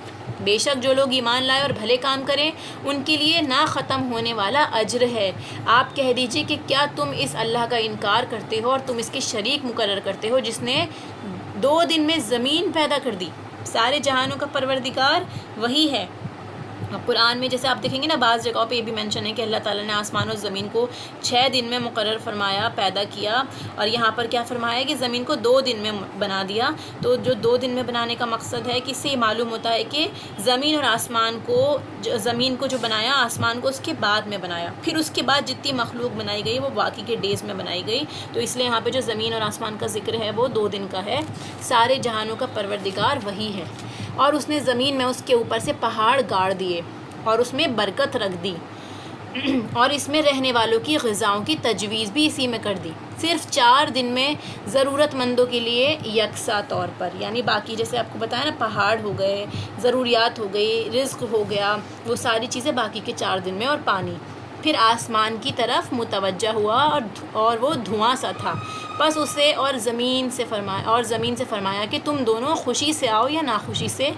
بے شک جو لوگ ایمان لائے اور بھلے کام کریں ان کے لیے نہ ختم ہونے والا اجر ہے۔ آپ کہہ دیجئے کہ کیا تم اس اللہ کا انکار کرتے ہو اور تم اس کے شریک مقرر کرتے ہو جس نے 2 دن میں زمین پیدا کر دی، سارے جہانوں کا پروردگار وہی ہے، قرآن میں جیسے آپ دیکھیں گے نا بعض جگہوں پہ یہ بھی مینشن ہے کہ اللہ تعالیٰ نے آسمان اور زمین کو 6 دن میں مقرر فرمایا، پیدا کیا، اور یہاں پر کیا فرمایا ہے کہ زمین کو 2 دن میں بنا دیا۔ تو جو 2 دن میں بنانے کا مقصد ہے کہ اس سے یہ معلوم ہوتا ہے کہ زمین اور آسمان کو، زمین کو جو بنایا، آسمان کو اس کے بعد میں بنایا، پھر اس کے بعد جتنی مخلوق بنائی گئی وہ باقی کے ڈیز میں بنائی گئی۔ تو اس لیے یہاں پہ جو زمین اور آسمان کا ذکر ہے وہ 2 دن کا ہے۔ سارے جہانوں کا پروردگار وہی ہے، اور اس نے زمین میں اس کے اوپر سے پہاڑ گاڑ دیے اور اس میں برکت رکھ دی، اور اس میں رہنے والوں کی غذاؤں کی تجویز بھی اسی میں کر دی، صرف 4 دن میں ضرورت مندوں کے لیے یکساں طور پر۔ یعنی باقی جیسے آپ کو بتایا نا، پہاڑ ہو گئے، ضروریات ہو گئی، رزق ہو گیا، وہ ساری چیزیں باقی کے 4 دن میں، اور پانی پھر آسمان کی طرف متوجہ ہوا اور وہ دھواں سا تھا، بس اسے اور زمین سے فرمایا کہ تم دونوں خوشی سے آؤ یا ناخوشی سے۔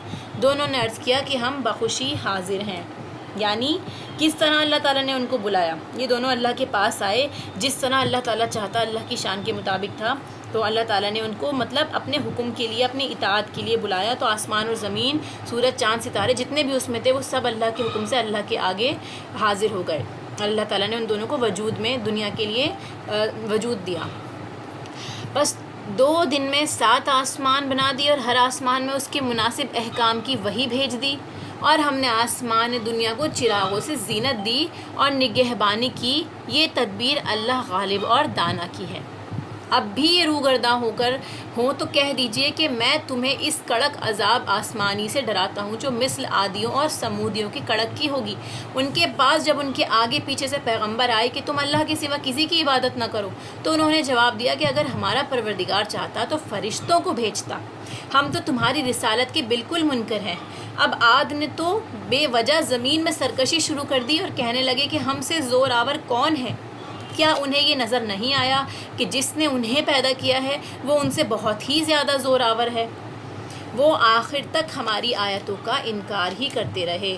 دونوں نے عرض کیا کہ ہم بخوشی حاضر ہیں۔ یعنی کس طرح اللہ تعالیٰ نے ان کو بلایا، یہ دونوں اللہ کے پاس آئے، جس طرح اللہ تعالیٰ چاہتا، اللہ کی شان کے مطابق تھا، تو اللہ تعالیٰ نے ان کو مطلب اپنے حکم کے لیے، اپنی اطاعت کے لیے بلایا۔ تو آسمان اور زمین، سورج، چاند، ستارے جتنے بھی اس میں تھے، وہ سب اللہ کے حکم سے اللہ کے آگے حاضر ہو گئے۔ اللہ تعالیٰ نے ان دونوں کو وجود میں، دنیا کے لیے وجود دیا۔ بس 2 دن میں 7 آسمان بنا دی، اور ہر آسمان میں اس کے مناسب احکام کی وحی بھیج دی، اور ہم نے آسمان دنیا کو چراغوں سے زینت دی اور نگہبانی کی۔ یہ تدبیر اللہ غالب اور دانا کی ہے۔ اب بھی یہ روگرداں ہو کر ہوں تو کہہ دیجئے کہ میں تمہیں اس کڑک عذاب آسمانی سے ڈراتا ہوں جو مثل عادیوں اور سمودیوں کی کڑک کی ہوگی۔ ان کے پاس جب ان کے آگے پیچھے سے پیغمبر آئے کہ تم اللہ کے سوا کسی کی عبادت نہ کرو، تو انہوں نے جواب دیا کہ اگر ہمارا پروردگار چاہتا تو فرشتوں کو بھیجتا، ہم تو تمہاری رسالت کے بالکل منکر ہیں۔ اب عاد نے تو بے وجہ زمین میں سرکشی شروع کر دی اور کہنے لگے کہ ہم سے زور آور کون ہے؟ کیا انہیں یہ نظر نہیں آیا کہ جس نے انہیں پیدا کیا ہے وہ ان سے بہت ہی زیادہ زور آور ہے؟ وہ آخر تک ہماری آیتوں کا انکار ہی کرتے رہے۔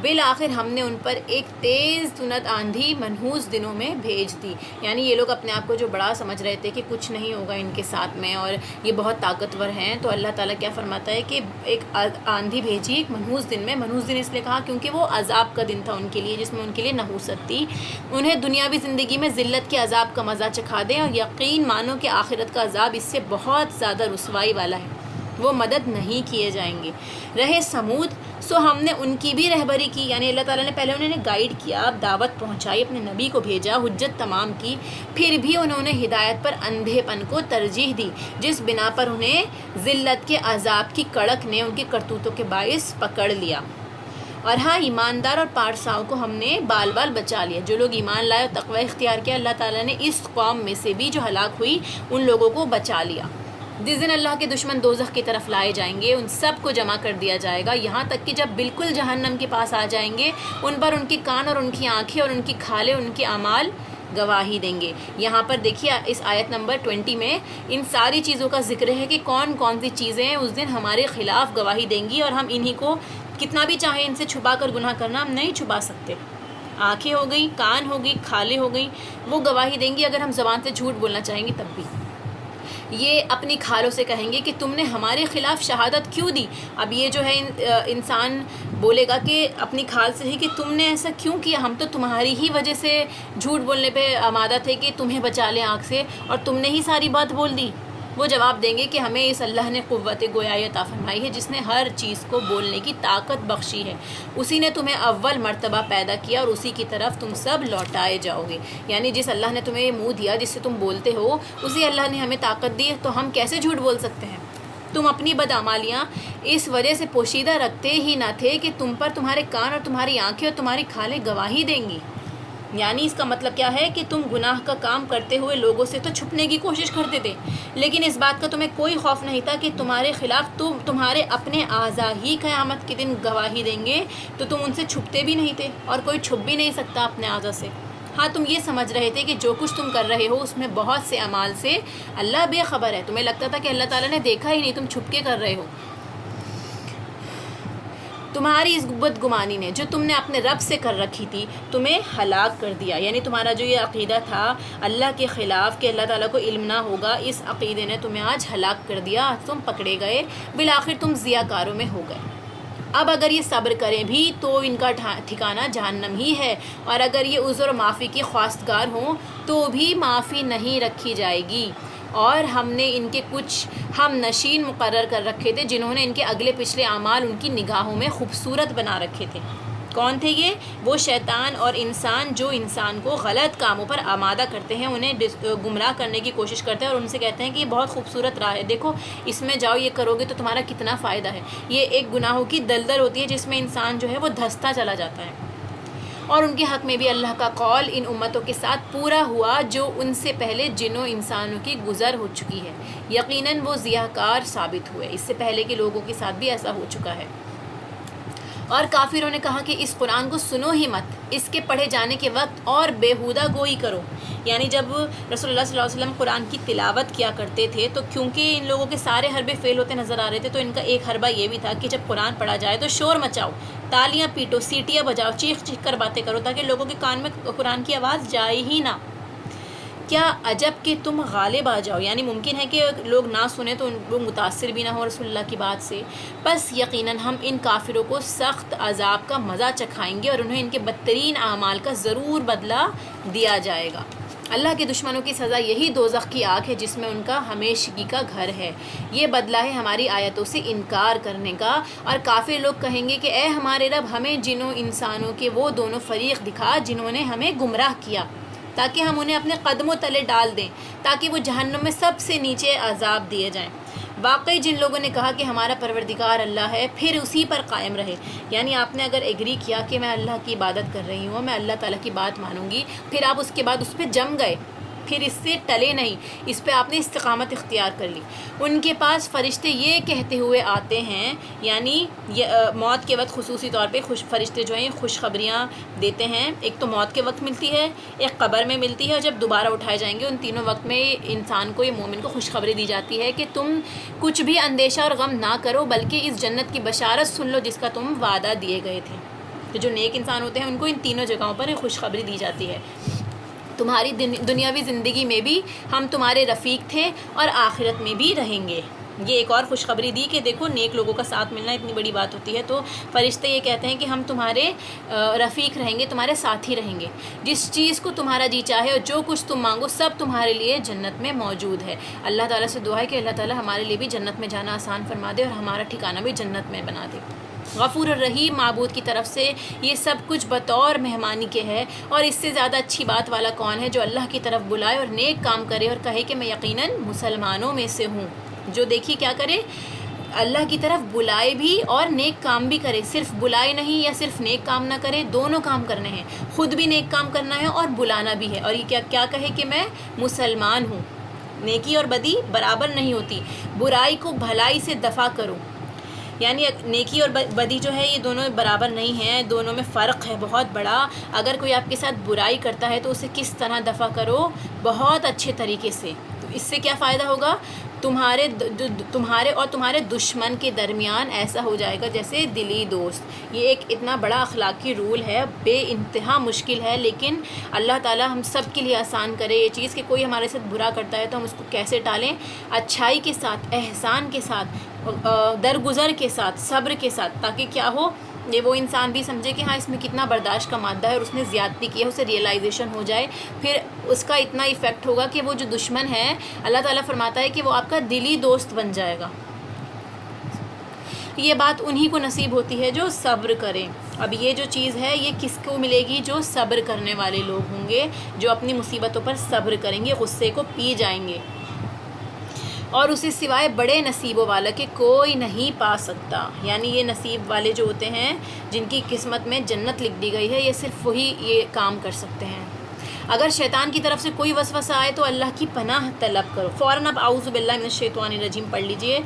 بالآخر ہم نے ان پر ایک تیز تند آندھی منحوس دنوں میں بھیج دی۔ یعنی یہ لوگ اپنے آپ کو جو بڑا سمجھ رہے تھے کہ کچھ نہیں ہوگا ان کے ساتھ میں، اور یہ بہت طاقتور ہیں، تو اللہ تعالیٰ کیا فرماتا ہے کہ ایک آندھی بھیجی ایک منحوس دن میں۔ منحوس دن اس لیے کہا کیونکہ وہ عذاب کا دن تھا ان کے لیے، جس میں ان کے لیے نحوست تھی۔ انہیں دنیاوی زندگی میں ذلت کے عذاب کا مزہ چکھا دیں، اور یقین مانو کہ آخرت کا عذاب اس سے بہت زیادہ رسوائی والا ہے، وہ مدد نہیں کیے جائیں گے۔ رہے سمود، سو ہم نے ان کی بھی رہبری کی، یعنی اللہ تعالیٰ نے پہلے انہیں گائیڈ کیا، دعوت پہنچائی، اپنے نبی کو بھیجا، حجت تمام کی، پھر بھی انہوں نے ہدایت پر اندھے پن کو ترجیح دی، جس بنا پر انہیں ذلت کے عذاب کی کڑک نے ان کی کرتوتوں کے باعث پکڑ لیا۔ اور ہاں، ایماندار اور پارساؤں کو ہم نے بال بال بچا لیا۔ جو لوگ ایمان لائے اور تقوی اختیار کیا، اللہ تعالیٰ نے اس قوم میں سے بھی جو ہلاک ہوئی ان لوگوں کو بچا لیا۔ جس دن اللہ کے دشمن دوزخ کی طرف لائے جائیں گے، ان سب کو جمع کر دیا جائے گا، یہاں تک کہ جب بالکل جہنم کے پاس آ جائیں گے، ان پر ان کے کان اور ان کی آنکھیں اور ان کی کھالیں، ان کے اعمال گواہی دیں گے۔ یہاں پر دیکھیے اس آیت نمبر 20 میں ان ساری چیزوں کا ذکر ہے کہ کون کون سی چیزیں اس دن ہمارے خلاف گواہی دیں گی، اور ہم انہی کو کتنا بھی چاہیں ان سے چھپا کر گناہ کرنا، ہم نہیں چھپا سکتے۔ آنکھیں ہو گئی، کان ہو گئی، کھالیں ہو گئی، وہ گواہی دیں گی اگر ہم زبان سے جھوٹ بولنا چاہیں گے تب بھی۔ یہ اپنی کھالوں سے کہیں گے کہ تم نے ہمارے خلاف شہادت کیوں دی؟ اب یہ جو ہے انسان بولے گا کہ اپنی کھال سے ہی کہ تم نے ایسا کیوں کیا، ہم تو تمہاری ہی وجہ سے جھوٹ بولنے پہ آمادہ تھے کہ تمہیں بچا لیں آگ سے، اور تم نے ہی ساری بات بول دی۔ وہ جواب دیں گے کہ ہمیں اس اللہ نے قوت گویائی عطا فرمائی ہے، جس نے ہر چیز کو بولنے کی طاقت بخشی ہے، اسی نے تمہیں اول مرتبہ پیدا کیا اور اسی کی طرف تم سب لوٹائے جاؤ گے۔ یعنی جس اللہ نے تمہیں منہ دیا جس سے تم بولتے ہو، اسی اللہ نے ہمیں طاقت دی، تو ہم کیسے جھوٹ بول سکتے ہیں؟ تم اپنی بدعمالیاں اس وجہ سے پوشیدہ رکھتے ہی نہ تھے کہ تم پر تمہارے کان اور تمہاری آنکھیں اور تمہاری کھالیں گواہی دیں گی۔ یعنی اس کا مطلب کیا ہے کہ تم گناہ کا کام کرتے ہوئے لوگوں سے تو چھپنے کی کوشش کرتے تھے، لیکن اس بات کا تمہیں کوئی خوف نہیں تھا کہ تمہارے خلاف تمہارے اپنے اعضاء ہی قیامت کے دن گواہی دیں گے، تو تم ان سے چھپتے بھی نہیں تھے، اور کوئی چھپ بھی نہیں سکتا اپنے اعضاء سے۔ ہاں، تم یہ سمجھ رہے تھے کہ جو کچھ تم کر رہے ہو اس میں بہت سے اعمال سے اللہ بے خبر ہے، تمہیں لگتا تھا کہ اللہ تعالیٰ نے دیکھا ہی نہیں، تم چھپ کے کر رہے ہو۔ تمہاری اس بدگمانی نے جو تم نے اپنے رب سے کر رکھی تھی تمہیں ہلاک کر دیا۔ یعنی تمہارا جو یہ عقیدہ تھا اللہ کے خلاف کہ اللہ تعالیٰ کو علم نہ ہوگا، اس عقیدے نے تمہیں آج ہلاک کر دیا، آج تم پکڑے گئے، بالآخر تم ضیاء کاروں میں ہو گئے۔ اب اگر یہ صبر کریں بھی تو ان کا ٹھکانہ جہنم ہی ہے، اور اگر یہ عذر و معافی کی خواستگار ہوں تو بھی معافی نہیں رکھی جائے گی۔ اور ہم نے ان کے کچھ ہم نشین مقرر کر رکھے تھے جنہوں نے ان کے اگلے پچھلے اعمال ان کی نگاہوں میں خوبصورت بنا رکھے تھے۔ کون تھے یہ؟ وہ شیطان اور انسان جو انسان کو غلط کاموں پر آمادہ کرتے ہیں، انہیں گمراہ کرنے کی کوشش کرتے ہیں اور ان سے کہتے ہیں کہ یہ بہت خوبصورت راہ ہے، دیکھو اس میں جاؤ، یہ کرو گے تو تمہارا کتنا فائدہ ہے۔ یہ ایک گناہوں کی دلدل ہوتی ہے جس میں انسان جو ہے وہ دھستا چلا جاتا ہے۔ اور ان کے حق میں بھی اللہ کا قول ان امتوں کے ساتھ پورا ہوا جو ان سے پہلے جنوں انسانوں کی گزر ہو چکی ہے، یقیناً وہ ضیاء کار ثابت ہوئے۔ اس سے پہلے کے لوگوں کے ساتھ بھی ایسا ہو چکا ہے۔ اور کافروں نے کہا کہ اس قرآن کو سنو ہی مت، اس کے پڑھے جانے کے وقت اور بیہودہ گوئی کرو۔ یعنی جب رسول اللہ صلی اللہ علیہ وسلم قرآن کی تلاوت کیا کرتے تھے تو کیونکہ ان لوگوں کے سارے حربے فیل ہوتے نظر آ رہے تھے، تو ان کا ایک حربہ یہ بھی تھا کہ جب قرآن پڑھا جائے تو شور مچاؤ، تالیاں پیٹو، سیٹیاں بجاؤ، چیخ چیخ کر باتیں کرو تاکہ لوگوں کے کان میں قرآن کی آواز جائے ہی نہ۔ کیا عجب کہ تم غالب آ جاؤ، یعنی ممکن ہے کہ لوگ نہ سنیں تو وہ متاثر بھی نہ ہو رسول اللہ کی بات سے۔ بس یقیناً ہم ان کافروں کو سخت عذاب کا مزہ چکھائیں گے اور انہیں ان کے بدترین اعمال کا ضرور بدلہ دیا جائے گا۔ اللہ کے دشمنوں کی سزا یہی دوزخ کی آگ ہے جس میں ان کا ہمیشگی کا گھر ہے۔ یہ بدلہ ہے ہماری آیتوں سے انکار کرنے کا۔ اور کافر لوگ کہیں گے کہ اے ہمارے رب، ہمیں جنوں انسانوں کے وہ دونوں فریق دکھا جنہوں نے ہمیں گمراہ کیا، تاکہ ہم انہیں اپنے قدموں تلے ڈال دیں، تاکہ وہ جہنم میں سب سے نیچے عذاب دیے جائیں۔ واقعی جن لوگوں نے کہا کہ ہمارا پروردگار اللہ ہے، پھر اسی پر قائم رہے، یعنی آپ نے اگر ایگری کیا کہ میں اللہ کی عبادت کر رہی ہوں، میں اللہ تعالیٰ کی بات مانوں گی، پھر آپ اس کے بعد اس پہ جم گئے، پھر اس سے ٹلے نہیں، اس پہ آپ نے استقامت اختیار کر لی۔ ان کے پاس فرشتے یہ کہتے ہوئے آتے ہیں، یعنی موت کے وقت خصوصی طور پہ فرشتے جو ہیں خوشخبریاں دیتے ہیں۔ ایک تو موت کے وقت ملتی ہے، ایک قبر میں ملتی ہے، اور جب دوبارہ اٹھائے جائیں گے، ان تینوں وقت میں انسان کو، یہ مومن کو خوشخبری دی جاتی ہے کہ تم کچھ بھی اندیشہ اور غم نہ کرو، بلکہ اس جنت کی بشارت سن لو جس کا تم وعدہ دیے گئے تھے۔ تو جو نیک انسان ہوتے ہیں ان کو ان تینوں جگہوں پر خوشخبری دی جاتی ہے، تمہاری دنیاوی زندگی میں بھی ہم تمہارے رفیق تھے اور آخرت میں بھی رہیں گے۔ یہ ایک اور خوشخبری دی کہ دیکھو نیک لوگوں کا ساتھ ملنا اتنی بڑی بات ہوتی ہے۔ تو فرشتے یہ کہتے ہیں کہ ہم تمہارے رفیق رہیں گے، تمہارے ساتھی رہیں گے، جس چیز کو تمہارا جی چاہے اور جو کچھ تم مانگو سب تمہارے لیے جنت میں موجود ہے۔ اللہ تعالیٰ سے دعا ہے کہ اللہ تعالیٰ ہمارے لیے بھی جنت میں جانا آسان فرما دے اور ہمارا ٹھکانہ بھی جنت میں بنا دے۔ غفور الرحیم معبود کی طرف سے یہ سب کچھ بطور مہمانی کے ہے، اور اس سے زیادہ اچھی بات والا کون ہے جو اللہ کی طرف بلائے اور نیک کام کرے اور کہے کہ میں یقیناً مسلمانوں میں سے ہوں۔ جو دیکھیے کیا کرے، اللہ کی طرف بلائے بھی اور نیک کام بھی کرے، صرف بلائے نہیں یا صرف نیک کام نہ کرے، دونوں کام کرنے ہیں، خود بھی نیک کام کرنا ہے اور بلانا بھی ہے۔ اور یہ کیا کہے کہ میں مسلمان ہوں۔ نیکی اور بدی برابر نہیں ہوتی، برائی کو بھلائی سے دفع کرو، یعنی نیکی اور بدی جو ہے یہ دونوں برابر نہیں ہیں، دونوں میں فرق ہے بہت بڑا۔ اگر کوئی آپ کے ساتھ برائی کرتا ہے تو اسے کس طرح دفع کرو، بہت اچھے طریقے سے۔ تو اس سے کیا فائدہ ہوگا، تمہارے اور تمہارے دشمن کے درمیان ایسا ہو جائے گا جیسے دلی دوست۔ یہ ایک اتنا بڑا اخلاقی رول ہے، بے انتہا مشکل ہے، لیکن اللہ تعالیٰ ہم سب کے لیے آسان کرے یہ چیز کہ کوئی ہمارے ساتھ برا کرتا ہے تو ہم اس کو کیسے ٹالیں، اچھائی کے ساتھ، احسان کے ساتھ، درگزر کے ساتھ، صبر کے ساتھ، تاکہ کیا ہو، یہ وہ انسان بھی سمجھے کہ ہاں اس میں کتنا برداشت کا مادہ ہے اور اس نے زیادتی کی ہے، اسے ریئلائزیشن ہو جائے، پھر اس کا اتنا ایفیکٹ ہوگا کہ وہ جو دشمن ہے اللہ تعالیٰ فرماتا ہے کہ وہ آپ کا دلی دوست بن جائے گا۔ یہ بات انہی کو نصیب ہوتی ہے جو صبر کریں۔ اب یہ جو چیز ہے یہ کس کو ملے گی، جو صبر کرنے والے لوگ ہوں گے، جو اپنی مصیبتوں پر صبر کریں گے، غصے کو پی جائیں گے، اور اسے سوائے بڑے نصیبوں والا کے کوئی نہیں پا سکتا۔ یعنی یہ نصیب والے جو ہوتے ہیں جن کی قسمت میں جنت لکھ دی گئی ہے، یہ صرف وہی یہ کام کر سکتے ہیں۔ اگر شیطان کی طرف سے کوئی وسوسہ آئے تو اللہ کی پناہ طلب کرو، فوراً اب اعوذ باللہ من الشیطان الرجیم پڑھ لیجئے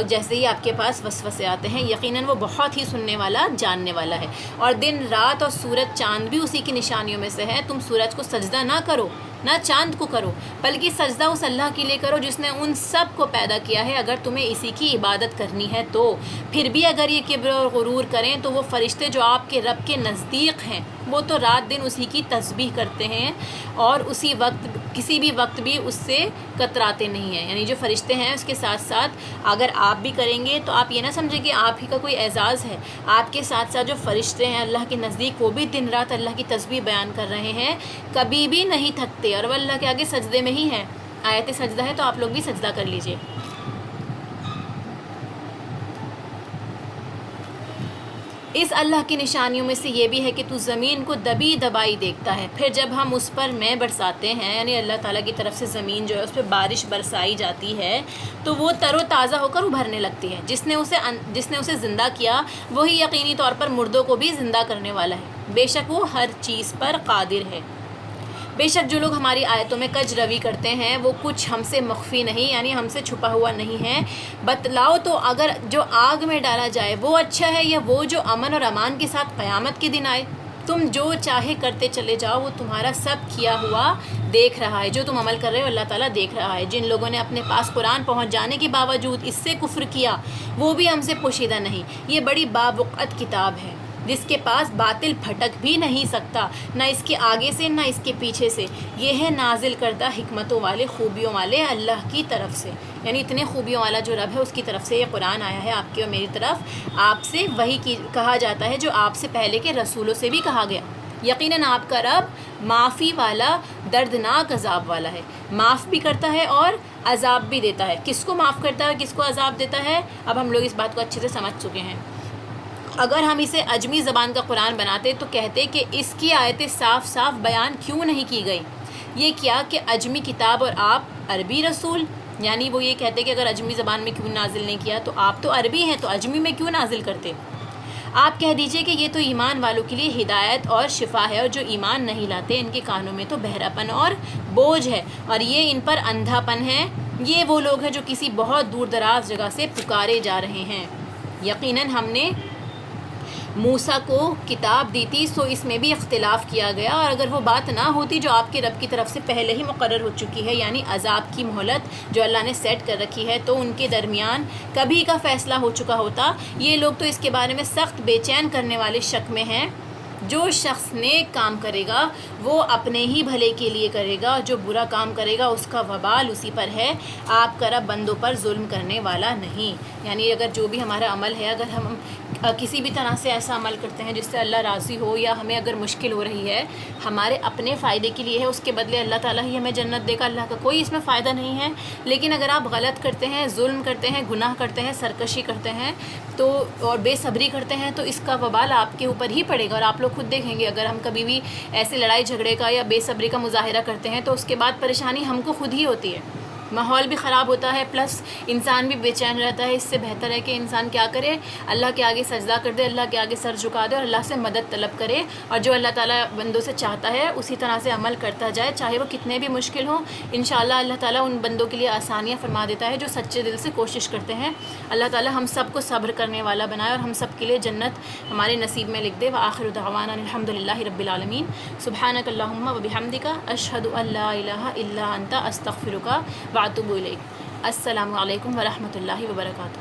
جیسے ہی آپ کے پاس وسوسے آتے ہیں، یقیناً وہ بہت ہی سننے والا، جاننے والا ہے۔ اور دن رات اور سورج چاند بھی اسی کی نشانیوں میں سے ہے۔ تم سورج کو سجدہ نہ کرو، نہ چاند کو کرو، بلکہ سجدہ اس اللہ کے لیے کرو جس نے ان سب کو پیدا کیا ہے، اگر تمہیں اسی کی عبادت کرنی ہے تو۔ پھر بھی اگر یہ کبر اور غرور کریں تو وہ فرشتے جو آپ کے رب کے نزدیک ہیں، وہ تو رات دن اسی کی تسبیح کرتے ہیں اور اسی وقت کسی بھی وقت بھی اس سے کتراتے نہیں ہیں. یعنی جو فرشتے ہیں اس کے ساتھ ساتھ اگر آپ بھی کریں گے تو آپ یہ نہ سمجھیں کہ آپ ہی کا کوئی اعزاز ہے. آپ کے ساتھ ساتھ جو فرشتے ہیں اللہ کے نزدیک وہ بھی دن رات اللہ کی تسبیح بیان کر رہے ہیں, کبھی بھی نہیں تھکتے, اور وہ اللہ کے آگے سجدے میں ہی ہیں. آیت سجدہ ہے تو آپ لوگ بھی سجدہ کر لیجئے. اس اللہ کی نشانیوں میں سے یہ بھی ہے کہ تو زمین کو دبی دبائی دیکھتا ہے, پھر جب ہم اس پر میں برساتے ہیں, یعنی اللہ تعالیٰ کی طرف سے زمین جو ہے اس پہ بارش برسائی جاتی ہے تو وہ تر و تازہ ہو کر ابھرنے لگتی ہے. جس نے اسے زندہ کیا وہی یقینی طور پر مردوں کو بھی زندہ کرنے والا ہے. بے شک وہ ہر چیز پر قادر ہے. بے شک جو لوگ ہماری آیتوں میں کج روی کرتے ہیں وہ کچھ ہم سے مخفی نہیں, یعنی ہم سے چھپا ہوا نہیں ہے. بتلاؤ تو اگر جو آگ میں ڈالا جائے وہ اچھا ہے یا وہ جو امن اور امان کے ساتھ قیامت کے دن آئے. تم جو چاہے کرتے چلے جاؤ, وہ تمہارا سب کیا ہوا دیکھ رہا ہے. جو تم عمل کر رہے ہو اللہ تعالیٰ دیکھ رہا ہے. جن لوگوں نے اپنے پاس قرآن پہنچ جانے کے باوجود اس سے کفر کیا وہ بھی ہم سے پوشیدہ نہیں. یہ بڑی باوقعت کتاب ہے جس کے پاس باطل پھٹک بھی نہیں سکتا, نہ اس کے آگے سے نہ اس کے پیچھے سے. یہ ہے نازل کردہ حکمتوں والے خوبیوں والے اللہ کی طرف سے. یعنی اتنے خوبیوں والا جو رب ہے اس کی طرف سے یہ قرآن آیا ہے آپ کی اور میری طرف. آپ سے وہی کہا جاتا ہے جو آپ سے پہلے کے رسولوں سے بھی کہا گیا. یقیناً آپ کا رب معافی والا دردناک عذاب والا ہے. معاف بھی کرتا ہے اور عذاب بھی دیتا ہے. کس کو معاف کرتا ہے کس کو عذاب دیتا ہے اب ہم لوگ اس بات کو اچھے سے سمجھ چکے ہیں. اگر ہم اسے عجمی زبان کا قرآن بناتے تو کہتے کہ اس کی آیتیں صاف صاف بیان کیوں نہیں کی گئی. یہ کیا کہ عجمی کتاب اور آپ عربی رسول, یعنی وہ یہ کہتے کہ اگر عجمی زبان میں کیوں نازل نہیں کیا, تو آپ تو عربی ہیں تو عجمی میں کیوں نازل کرتے. آپ کہہ دیجئے کہ یہ تو ایمان والوں کے لیے ہدایت اور شفا ہے, اور جو ایمان نہیں لاتے ان کے کانوں میں تو بہرا پن اور بوجھ ہے, اور یہ ان پر اندھا پن ہے. یہ وہ لوگ ہیں جو کسی بہت دور دراز جگہ سے پکارے جا رہے ہیں. یقیناً ہم نے موسیٰ کو کتاب دی تھی سو اس میں بھی اختلاف کیا گیا, اور اگر وہ بات نہ ہوتی جو آپ کے رب کی طرف سے پہلے ہی مقرر ہو چکی ہے, یعنی عذاب کی مہلت جو اللہ نے سیٹ کر رکھی ہے, تو ان کے درمیان کبھی کا فیصلہ ہو چکا ہوتا. یہ لوگ تو اس کے بارے میں سخت بے چین کرنے والے شک میں ہیں. جو شخص نیک کام کرے گا وہ اپنے ہی بھلے کے لیے کرے گا, جو برا کام کرے گا اس کا وبال اسی پر ہے. آپ کا رب بندوں پر ظلم کرنے والا نہیں. یعنی اگر جو بھی ہمارا عمل ہے, اگر ہم کسی بھی طرح سے ایسا عمل کرتے ہیں جس سے اللہ راضی ہو, یا ہمیں اگر مشکل ہو رہی ہے ہمارے اپنے فائدے کے لیے ہے, اس کے بدلے اللہ تعالیٰ ہی ہمیں جنت دے گا. اللہ کا کوئی اس میں فائدہ نہیں ہے. لیکن اگر آپ غلط کرتے ہیں, ظلم کرتے ہیں, گناہ کرتے ہیں, سرکشی کرتے ہیں تو اور بے صبری کرتے ہیں, تو اس کا وبال آپ کے اوپر ہی پڑے گا. اور آپ لوگ خود دیکھیں گے اگر ہم کبھی بھی ایسے لڑائی جھگڑے کا یا بے صبری کا مظاہرہ کرتے ہیں تو اس کے بعد پریشانی ہم کو خود ہی ہوتی ہے. ماحول بھی خراب ہوتا ہے, پلس انسان بھی بے چین رہتا ہے. اس سے بہتر ہے کہ انسان کیا کرے, اللہ کے آگے سجدہ کر دے, اللہ کے آگے سر جھکا دے اور اللہ سے مدد طلب کرے, اور جو اللہ تعالیٰ بندوں سے چاہتا ہے اسی طرح سے عمل کرتا جائے, چاہے وہ کتنے بھی مشکل ہوں. انشاءاللہ اللہ تعالیٰ ان بندوں کے لیے آسانیاں فرما دیتا ہے جو سچے دل سے کوشش کرتے ہیں. اللہ تعالیٰ ہم سب کو صبر کرنے والا بنائے اور ہم سب کے لیے جنت ہمارے نصیب میں لکھ دے. وآخر دعوانا الحمدللہ رب العالمین. سبحانک اللہم وبحمدک اشہد ان لا الہ الا انت استغفرک واتوب الیک. السلام علیکم ورحمۃ اللہ وبرکاتہ.